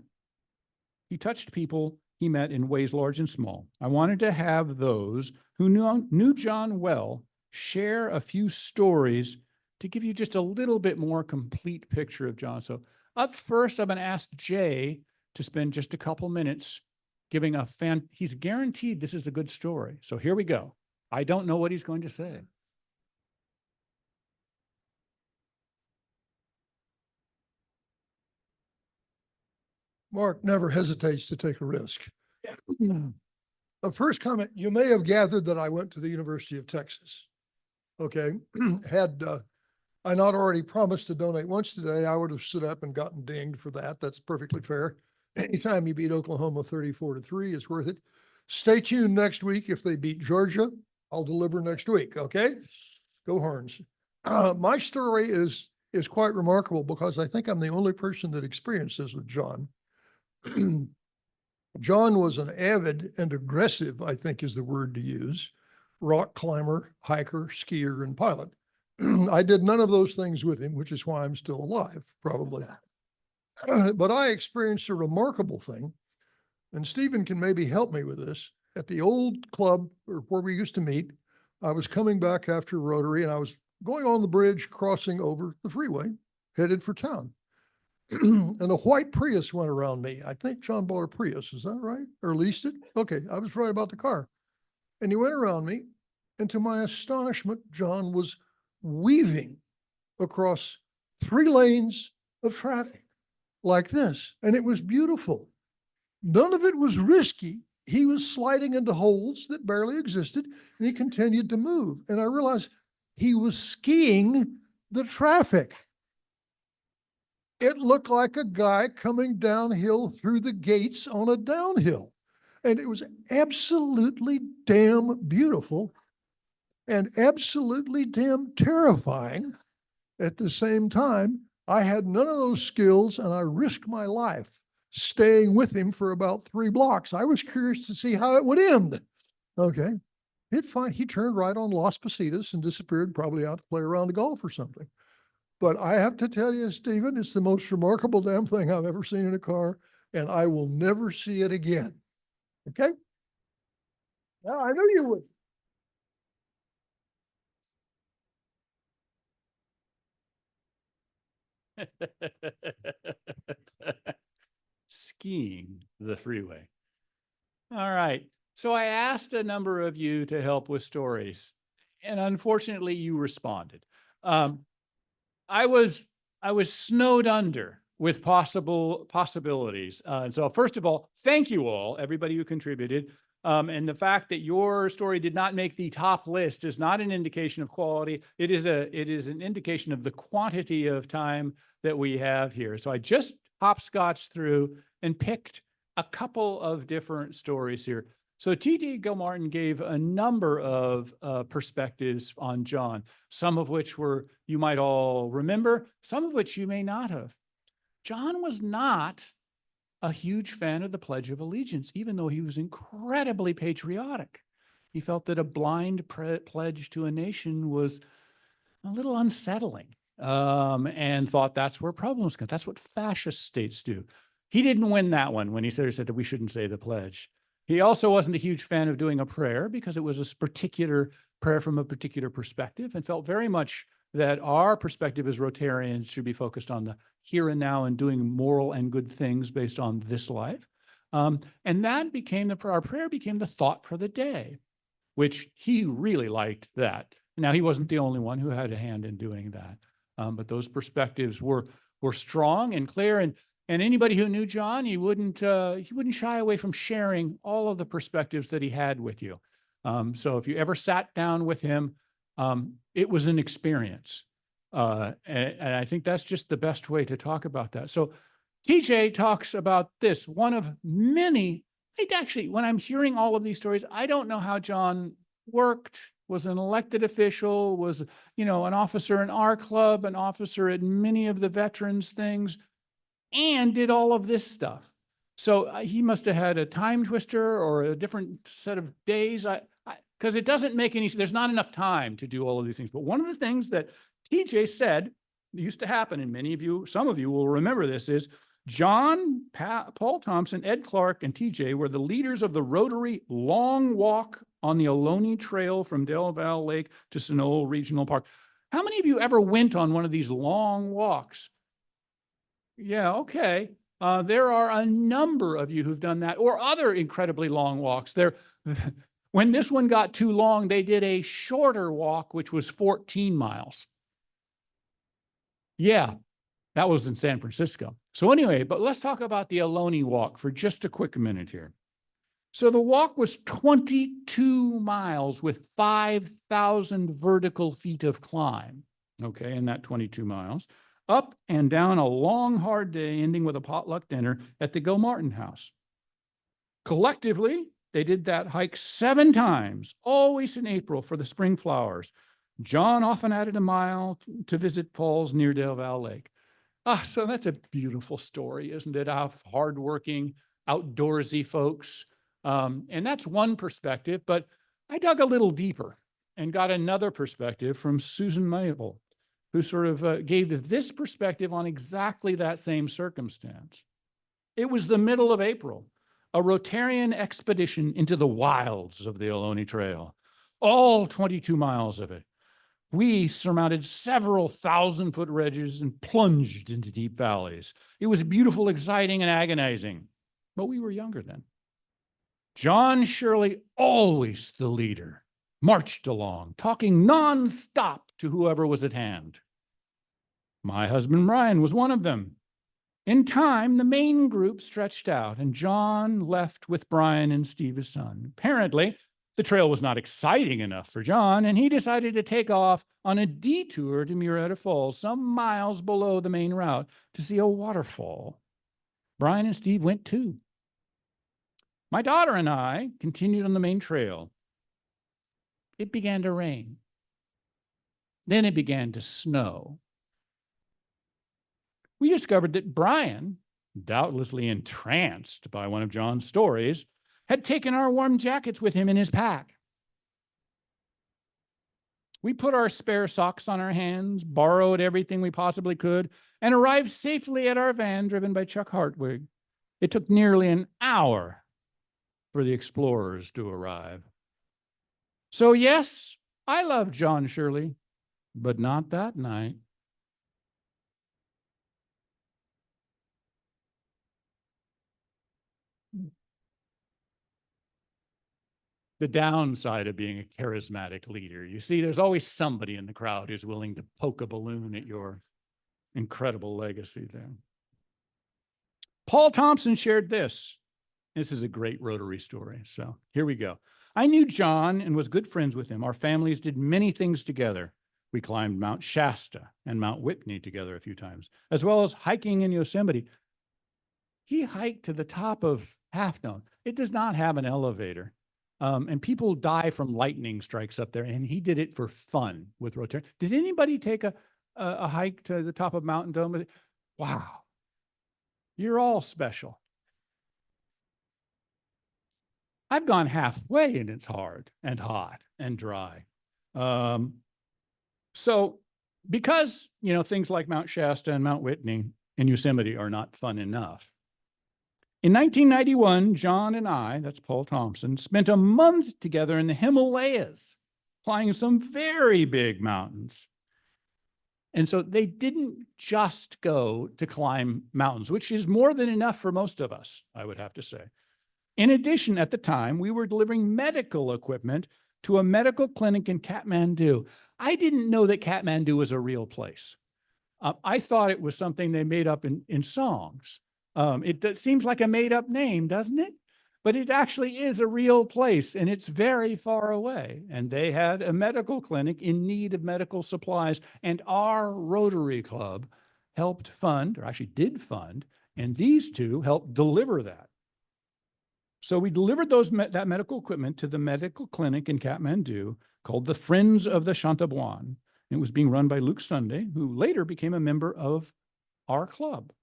he touched people he met in ways large and small. I wanted to have those who knew John well share a few stories to give you just a little bit more complete picture of John. So up first, I'm going to ask Jay to spend just a couple minutes giving he's guaranteed this is a good story. So here we go. I don't know what he's going to say. Mark never hesitates to take a risk. The first comment, you may have gathered that I went to the University of Texas. Okay, had I not already promised to donate once today, I would have stood up and gotten dinged for that. That's perfectly fair. Anytime you beat Oklahoma 34-3, it's worth it. Stay tuned next week. If they beat Georgia, I'll deliver next week. Okay, go Horns. My story is quite remarkable because I think I'm the only person that experienced this with John. John was an avid and aggressive, I think is the word to use, rock climber, hiker, skier, and pilot. I did none of those things with him, which is why I'm still alive, probably. But I experienced a remarkable thing, and Stephen can maybe help me with this. At the old club where we used to meet, I was coming back after Rotary, and I was going on the bridge, crossing over the freeway, headed for town. And a white Prius went around me. I think John bought a Prius, is that right? Or leased it? Okay, I was right about the car. And he went around me, and to my astonishment, John was weaving across 3 lanes of traffic like this. And it was beautiful. None of it was risky. He was sliding into holes that barely existed, and he continued to move. And I realized he was skiing the traffic. It looked like a guy coming downhill through the gates on a downhill. And it was absolutely damn beautiful and absolutely damn terrifying at the same time. I had none of those skills, and I risked my life staying with him for about 3 blocks. I was curious to see how it would end. Okay. He turned right on Las Positas and disappeared, probably out to play around the golf or something. But I have to tell you, Stephen, it's the most remarkable damn thing I've ever seen in a car, and I will never see it again. Okay? Yeah, I knew you would. Skiing the freeway. All right. So I asked a number of you to help with stories, and unfortunately you responded. I was snowed under with possibilities. And so first of all, thank you all, everybody who contributed. And the fact that your story did not make the top list is not an indication of quality. It is an indication of the quantity of time that we have here. So I just hopscotched through and picked a couple of different stories here. So T.D. Gilmartin gave a number of perspectives on John, some of which you might all remember, some of which you may not have. John was not a huge fan of the Pledge of Allegiance, even though he was incredibly patriotic. He felt that a blind pledge to a nation was a little unsettling, and thought that's where problems come. That's what fascist states do. He didn't win that one when he said that we shouldn't say the pledge. He also wasn't a huge fan of doing a prayer because it was a particular prayer from a particular perspective, and felt very much that our perspective as Rotarians should be focused on the here and now and doing moral and good things based on this life. And that became our prayer became the thought for the day, which he really liked that. Now, he wasn't the only one who had a hand in doing that. But those perspectives were strong and clear. And anybody who knew John, he wouldn't shy away from sharing all of the perspectives that he had with you. So if you ever sat down with him, it was an experience. And I think that's just the best way to talk about that. So TJ talks about this, one of many. Actually, when I'm hearing all of these stories, I don't know how John worked, was an elected official, was, an officer in our club, an officer at many of the veterans things, and did all of this stuff. So he must have had a time twister or a different set of days. Because it doesn't make any, there's not enough time to do all of these things. But one of the things that TJ said used to happen, and some of you will remember this, is John, Paul Thompson, Ed Clark, and TJ were the leaders of the Rotary Long Walk on the Ohlone Trail from Del Val Lake to Sunol Regional Park. How many of you ever went on one of these long walks? Yeah, okay. There are a number of you who've done that, or other incredibly long walks. When this one got too long, they did a shorter walk, which was 14 miles. Yeah, that was in San Francisco. So anyway, but let's talk about the Ohlone walk for just a quick minute here. So the walk was 22 miles with 5,000 vertical feet of climb, okay, in that 22 miles, up and down a long, hard day, ending with a potluck dinner at the Gilmartin House. Collectively, they did that hike 7 times, always in April for the spring flowers. John often added a mile to visit falls near Del Val Lake. So that's a beautiful story, isn't it? Of hardworking, outdoorsy folks. And that's one perspective, but I dug a little deeper and got another perspective from Susan Mabel, who sort of gave this perspective on exactly that same circumstance. It was the middle of April, a Rotarian expedition into the wilds of the Ohlone Trail, all 22 miles of it. We surmounted several 1,000-foot ridges and plunged into deep valleys. It was beautiful, exciting, and agonizing, but we were younger then. John Shirley, always the leader, marched along, talking nonstop to whoever was at hand. My husband, Brian, was one of them. In time, the main group stretched out, and John left with Brian and Steve, his son. Apparently, the trail was not exciting enough for John, and he decided to take off on a detour to Murrieta Falls, some miles below the main route, to see a waterfall. Brian and Steve went too. My daughter and I continued on the main trail. It began to rain. Then it began to snow. We discovered that Brian, doubtlessly entranced by one of John's stories, had taken our warm jackets with him in his pack. We put our spare socks on our hands, borrowed everything we possibly could, and arrived safely at our van driven by Chuck Hartwig. It took nearly an hour for the explorers to arrive. So yes, I love John Shirley, but not that night. The downside of being a charismatic leader. You see, there's always somebody in the crowd who's willing to poke a balloon at your incredible legacy there. Paul Thompson shared this. This is a great Rotary story. So here we go. I knew John and was good friends with him. Our families did many things together. We climbed Mount Shasta and Mount Whitney together a few times, as well as hiking in Yosemite. He hiked to the top of Half Dome. It does not have an elevator. And people die from lightning strikes up there, and he did it for fun with Rotary. Did anybody take a hike to the top of Mountain Dome? Wow, you're all special. I've gone halfway, and it's hard and hot and dry. So because, things like Mount Shasta and Mount Whitney and Yosemite are not fun enough, In 1991, John and I, that's Paul Thompson, spent a month together in the Himalayas, climbing some very big mountains. And so they didn't just go to climb mountains, which is more than enough for most of us, I would have to say. In addition, at the time, we were delivering medical equipment to a medical clinic in Kathmandu. I didn't know that Kathmandu was a real place. I thought it was something they made up in songs. It seems like a made up name, doesn't it? But it actually is a real place, and it's very far away. And they had a medical clinic in need of medical supplies, and our Rotary Club helped fund, or actually did fund, and these two helped deliver that. So we delivered that medical equipment to the medical clinic in Kathmandu called the Friends of the Chantabwan. It was being run by Luke Sunday, who later became a member of our club.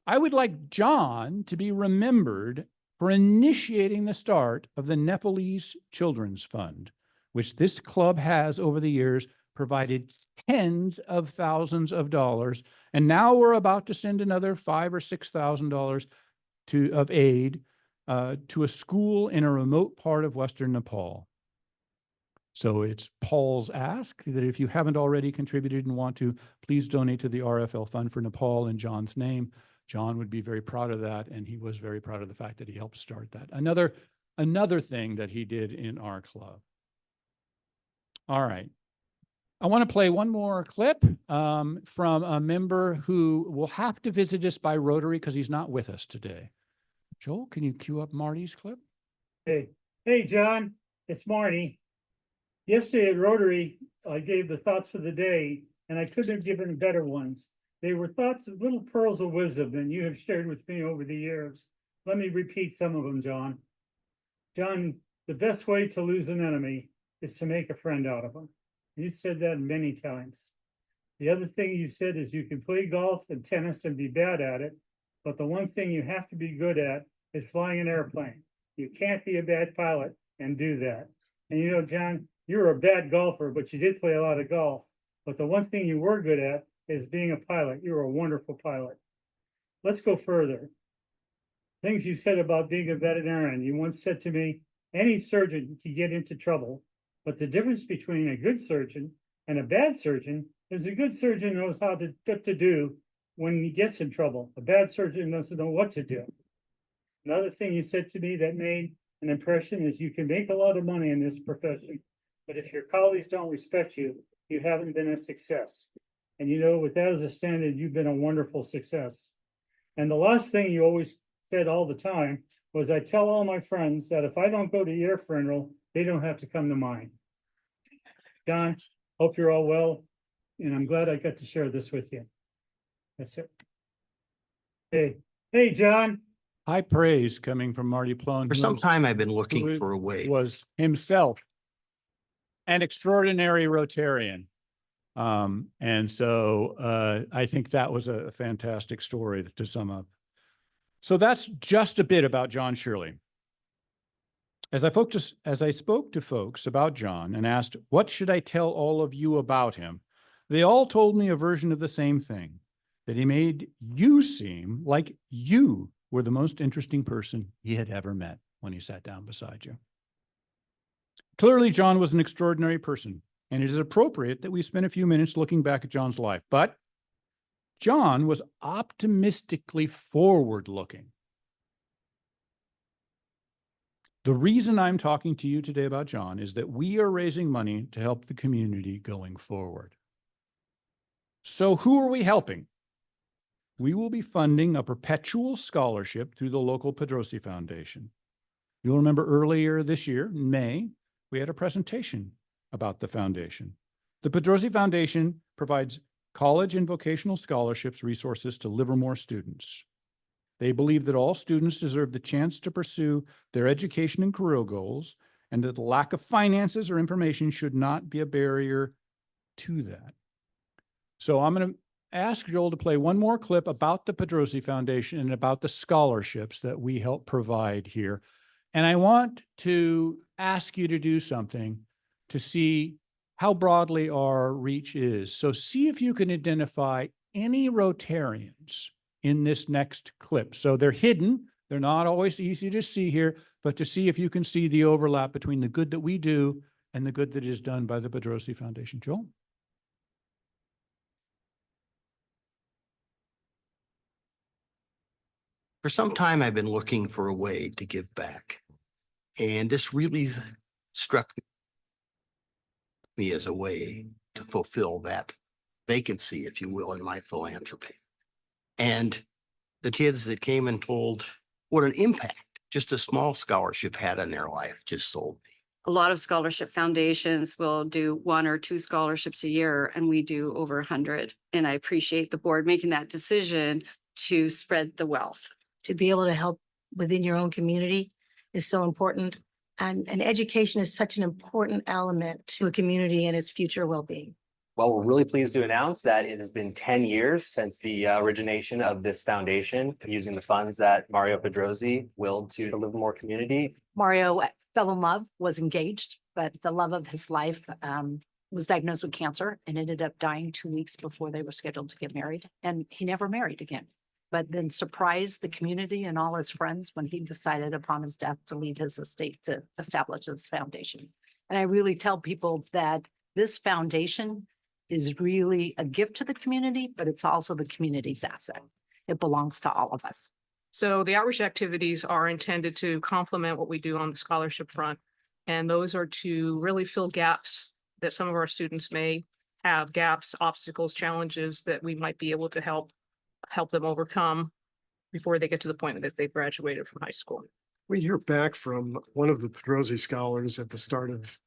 I would like John to be remembered for initiating the start of the Nepalese Children's Fund, which this club has over the years provided tens of thousands of dollars. And now we're about to send another $5,000 or $6,000 of aid to a school in a remote part of Western Nepal. So it's Paul's ask that if you haven't already contributed and want to, please donate to the RFL Fund for Nepal in John's name. John would be very proud of that, and he was very proud of the fact that he helped start that. Another thing that he did in our club. All right. I want to play one more clip from a member who will have to visit us by Rotary because he's not with us today. Joel, can you cue up Marty's clip? Hey, John, it's Marty. Yesterday at Rotary, I gave the thoughts for the day, and I couldn't have given better ones. They were thoughts of little pearls of wisdom that you have shared with me over the years. Let me repeat some of them, John. John, the best way to lose an enemy is to make a friend out of them. You said that many times. The other thing you said is you can play golf and tennis and be bad at it, but the one thing you have to be good at is flying an airplane. You can't be a bad pilot and do that. And you know, John, you were a bad golfer, but you did play a lot of golf. But the one thing you were good at is being a pilot. You were a wonderful pilot. Let's go further. Things you said about being a veterinarian. You once said to me, any surgeon can get into trouble, but the difference between a good surgeon and a bad surgeon is a good surgeon knows how to do when he gets in trouble. A bad surgeon doesn't know what to do. Another thing you said to me that made an impression is you can make a lot of money in this profession, but if your colleagues don't respect you, you haven't been a success. And you know, with that as a standard, you've been a wonderful success. And the last thing you always said all the time was I tell all my friends that if I don't go to your funeral, they don't have to come to mine. John, hope you're all well, and I'm glad I got to share this with you. That's it. Hey, John. High praise coming from Marty Plone. For some time, I've been looking for a way. Was himself an extraordinary Rotarian. And so I think that was a fantastic story to sum up. So that's just a bit about John Shirley. As I spoke to folks about John and asked, what should I tell all of you about him? They all told me a version of the same thing, that he made you seem like you were the most interesting person he had ever met when he sat down beside you. Clearly, John was an extraordinary person, and it is appropriate that we spend a few minutes looking back at John's life. But John was optimistically forward-looking. The reason I'm talking to you today about John is that we are raising money to help the community going forward. So who are we helping? We will be funding a perpetual scholarship through the local Pedrosi Foundation. You'll remember earlier this year, in May, we had a presentation about the foundation. The Pedrosi Foundation provides college and vocational scholarships resources to Livermore students. They believe that all students deserve the chance to pursue their education and career goals, and that the lack of finances or information should not be a barrier to that. So I'm going to ask Joel to play one more clip about the Pedrosi Foundation and about the scholarships that we help provide here. And I want to ask you to do something to see how broadly our reach is. So see if you can identify any Rotarians in this next clip. So they're hidden. They're not always easy to see here, but to see if you can see the overlap between the good that we do and the good that is done by the Pedrosi Foundation. Joel? For some time, I've been looking for a way to give back. And this really struck me as a way to fulfill that vacancy, if you will, in my philanthropy. And the kids that came and told what an impact just a small scholarship had on their life just sold me. A lot of scholarship foundations will do 1 or 2 scholarships a year, and we do over 100. And I appreciate the board making that decision to spread the wealth. To be able to help within your own community is so important. And education is such an important element to a community and its future well-being. Well, we're really pleased to announce that it has been 10 years since the origination of this foundation, using the funds that Mario Pedrosi willed to the Livermore community. Mario fell in love, was engaged, but the love of his life was diagnosed with cancer and ended up dying 2 weeks before they were scheduled to get married. And he never married again, but then surprised the community and all his friends when he decided upon his death to leave his estate to establish this foundation. And I really tell people that this foundation is really a gift to the community, but it's also the community's asset. It belongs to all of us. So the outreach activities are intended to complement what we do on the scholarship front. And those are to really fill gaps that some of our students may have, gaps, obstacles, challenges that we might be able to help them overcome before they get to the point that they've graduated from high school. We hear back from one of the Pedrosi scholars at the start of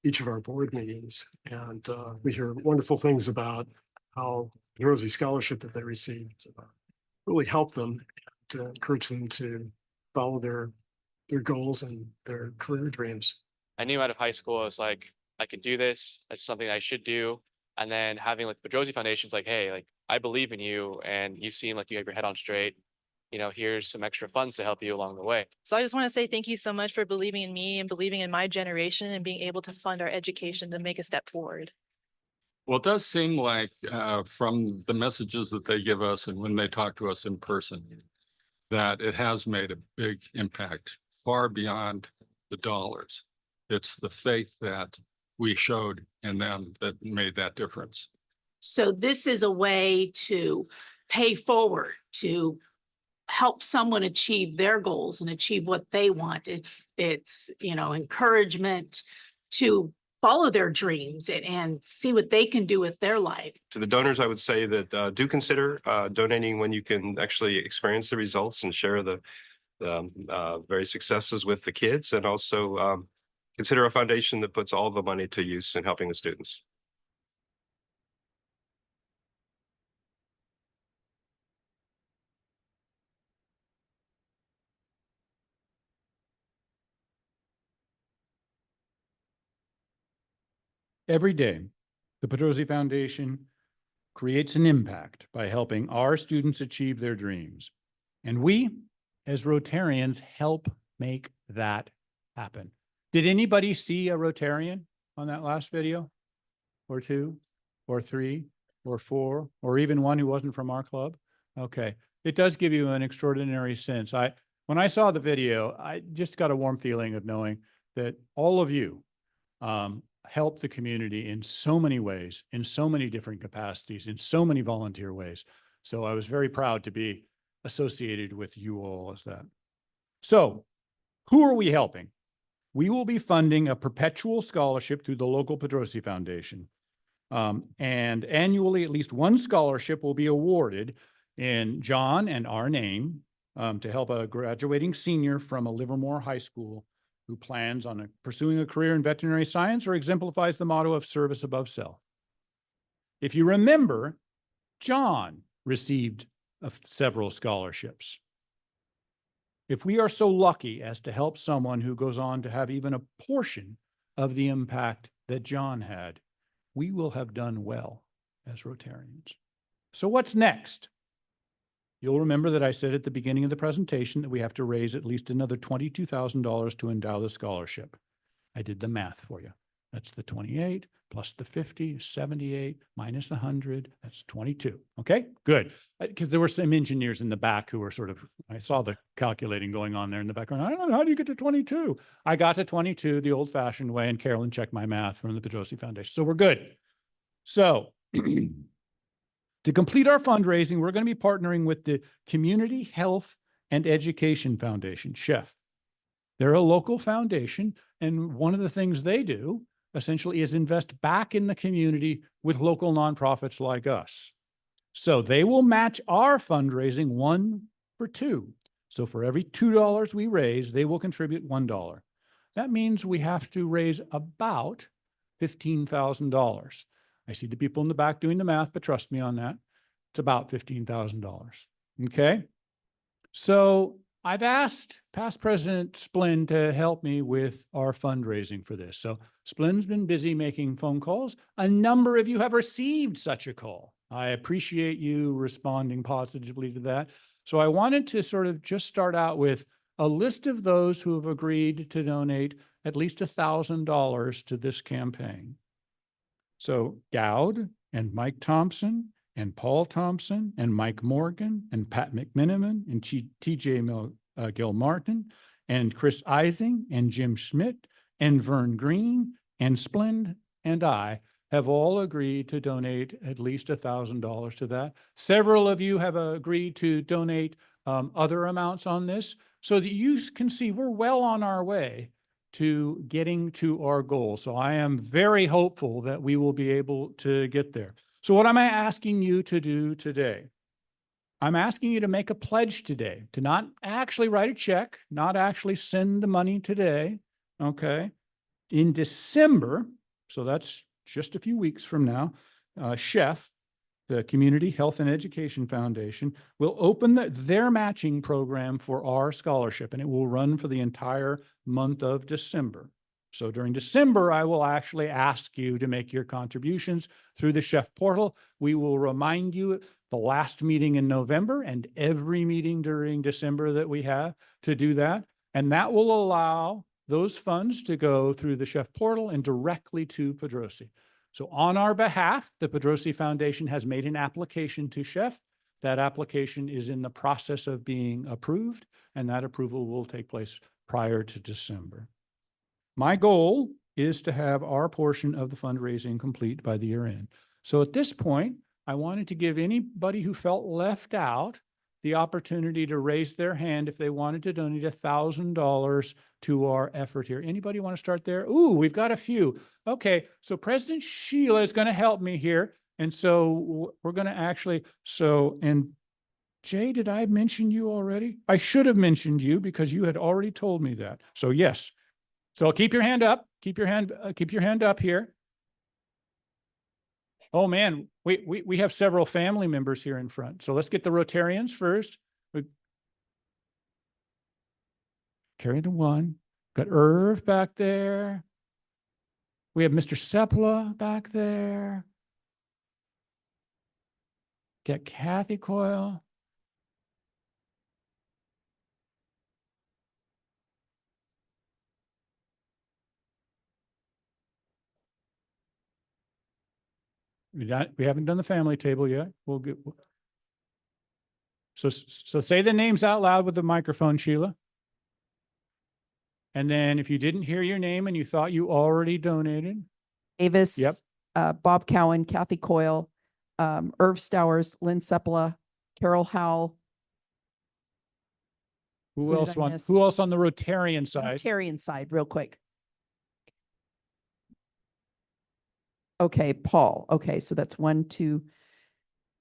each of our board meetings, and we hear wonderful things about how Pedrosi scholarship that they received really helped them to encourage them to follow their goals and their career dreams. I knew out of high school, I was like, I could do this. It's something I should do. And then having like Pedrosi Foundation's like, hey, like I believe in you and you seem like you have your head on straight. You know, here's some extra funds to help you along the way. So I just want to say thank you so much for believing in me and believing in my generation and being able to fund our education to make a step forward. Well, it does seem like from the messages that they give us and when they talk to us in person, that it has made a big impact far beyond the dollars. It's the faith that we showed in them that made that difference. So this is a way to pay forward, to help someone achieve their goals and achieve what they want. It's, you know, encouragement to follow their dreams and see what they can do with their life. To the donors, I would say that do consider donating when you can actually experience the results and share the very successes with the kids, and also consider a foundation that puts all the money to use in helping the students. Every day, the Pedrosi Foundation creates an impact by helping our students achieve their dreams. And we, as Rotarians, help make that happen. Did anybody see a Rotarian on that last video? Or 2, or 3, or 4, or even one who wasn't from our club? Okay, it does give you an extraordinary sense. When I saw the video, I just got a warm feeling of knowing that all of you help the community in so many ways, in so many different capacities, in so many volunteer ways. So I was very proud to be associated with you all as that. So who are we helping? We will be funding a perpetual scholarship through the local Pedrosi Foundation. And annually, at least one scholarship will be awarded in John and our name to help a graduating senior from a Livermore high school who plans on pursuing a career in veterinary science or exemplifies the motto of service above self. If you remember, John received several scholarships. If we are so lucky as to help someone who goes on to have even a portion of the impact that John had, we will have done well as Rotarians. So what's next? You'll remember that I said at the beginning of the presentation that we have to raise at least another $22,000 to endow the scholarship. I did the math for you. That's the 28 plus the 50, 78 minus the 100. That's 22. Okay, good. Because there were some engineers in the back who were sort of, I saw the calculating going on there in the background. I don't know, how do you get to 22? I got to 22 the old fashioned way, and Carolyn checked my math from the Pedrosi Foundation. So we're good. So to complete our fundraising, we're going to be partnering with the Community Health and Education Foundation, CHEF. They're a local foundation, and one of the things they do essentially is invest back in the community with local nonprofits like us. So they will match our fundraising 1 for 2. So for every $2 we raise, they will contribute $1. That means we have to raise about $15,000. I see the people in the back doing the math, but trust me on that. It's about $15,000. Okay. So I've asked past President Splin to help me with our fundraising for this. So Splin's been busy making phone calls. A number of you have received such a call. I appreciate you responding positively to that. So I wanted to sort of just start out with a list of those who have agreed to donate at least $1,000 to this campaign. So Gowd and Mike Thompson and Paul Thompson and Mike Morgan and Pat McMiniman and TJ Gil-Martin and Chris Ising and Jim Schmidt and Vern Green and Splend and I have all agreed to donate at least $1,000 to that. Several of you have agreed to donate other amounts on this so that you can see we're well on our way to getting to our goal. So I am very hopeful that we will be able to get there. So what am I asking you to do today? I'm asking you to make a pledge today, to not actually write a check, not actually send the money today, okay? In December, so that's just a few weeks from now, CHEF, the Community Health and Education Foundation, will open their matching program for our scholarship, and it will run for the entire month of December. So during December, I will actually ask you to make your contributions through the CHEF portal. We will remind you the last meeting in November and every meeting during December that we have to do that. And that will allow those funds to go through the CHEF portal and directly to Pedrosi. So on our behalf, the Pedrosi Foundation has made an application to CHEF. That application is in the process of being approved, and that approval will take place prior to December. My goal is to have our portion of the fundraising complete by the year end. So at this point, I wanted to give anybody who felt left out the opportunity to raise their hand if they wanted to donate $1,000 to our effort here. Anybody want to start there? Ooh, we've got a few. Okay, so President Sheila is going to help me here. And so we're going to actually, and Jay, did I mention you already? I should have mentioned you because you had already told me that. So yes. So keep your hand up. Keep your hand up here. Oh man, we have several family members here in front. So let's get the Rotarians first. Carry the one. Got Irv back there. We have Mr. Sepla back there. Got Kathy Coyle. We haven't done the family table yet. We'll get. So say the names out loud with the microphone, Sheila. And then if you didn't hear your name and you thought you already donated. Davis, Yep. Bob Cowan, Kathy Coyle, Irv Stowers, Lynn Sepla, Carol Howell. Who did else I on miss? who else on the Rotarian side? Rotarian side, real quick. Okay, Paul. Okay, so that's 1, 2,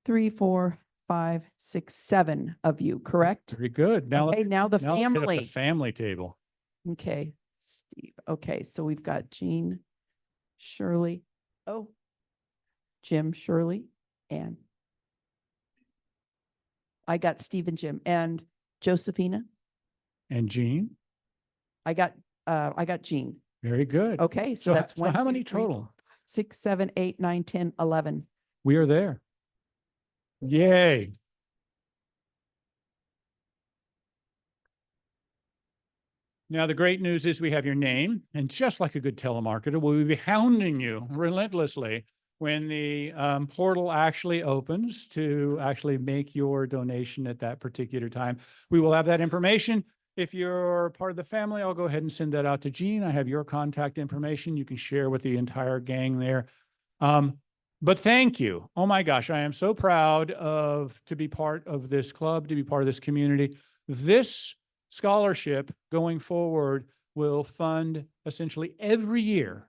3, 4, 5, 6, 7 of you, correct? Very good. Now Okay, now the let's hit up the family. family table. Okay, Steve. Okay, so we've got Jean, Shirley, Jim, Shirley, and I got Steve and Jim and Josephina. And Jean. I got Jean. Very good. Okay, so that's so 1, how 2, many 3, total? 6, 7, 8, 9, 10, 11. We are there. Yay. Now, the great news is we have your name, and just like a good telemarketer, we'll be hounding you relentlessly when the portal actually opens to actually make your donation at that particular time. We will have that information. If you're part of the family, I'll go ahead and send that out to Jean. I have your contact information. You can share with the entire gang there. But thank you. Oh my gosh, I am so proud to be part of this club, to be part of this community. This scholarship going forward will fund essentially every year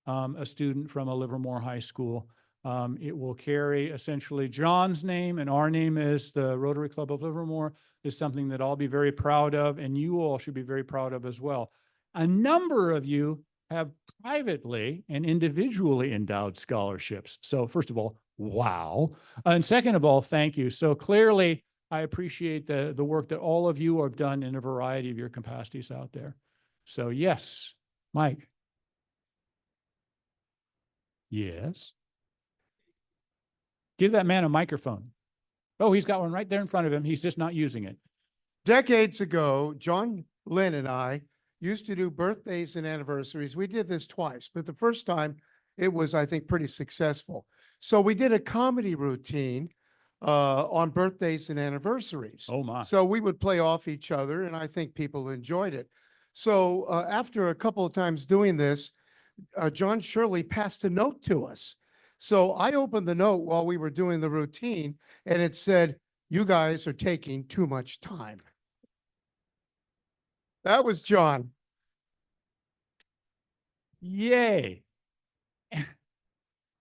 a student from a Livermore High School. It will carry essentially John's name, and our name as the Rotary Club of Livermore is something that I'll be very proud of, and you all should be very proud of as well. A number of you have privately and individually endowed scholarships. So first of all, wow. And second of all, thank you. So clearly, I appreciate the work that all of you have done in a variety of your capacities out there. So yes, Mike. Yes. Give that man a microphone. Oh, he's got one right there in front of him. He's just not using it. Decades ago, John Lynn and I used to do birthdays and anniversaries. We did this twice, but the first time it was, I think, pretty successful. So we did a comedy routine on birthdays and anniversaries. Oh my. So we would play off each other, and I think people enjoyed it. So after a couple of times doing this, John Shirley passed a note to us. So I opened the note while we were doing the routine, and it said, "You guys are taking too much time." That was John. Yay.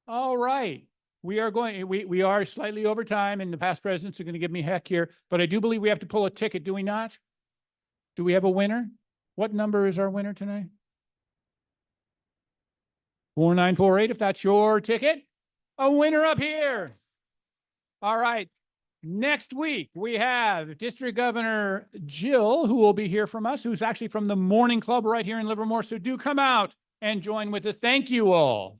All right. We are slightly over time, and the past presidents are going to give me heck here, but I do believe we have to pull a ticket, do we not? Do we have a winner? What number is our winner tonight? 4948, if that's your ticket. A winner up here. All right. Next week, we have District Governor Jill, who will be here from us, who's actually from the Morning Club right here in Livermore. So do come out and join with us. Thank you all.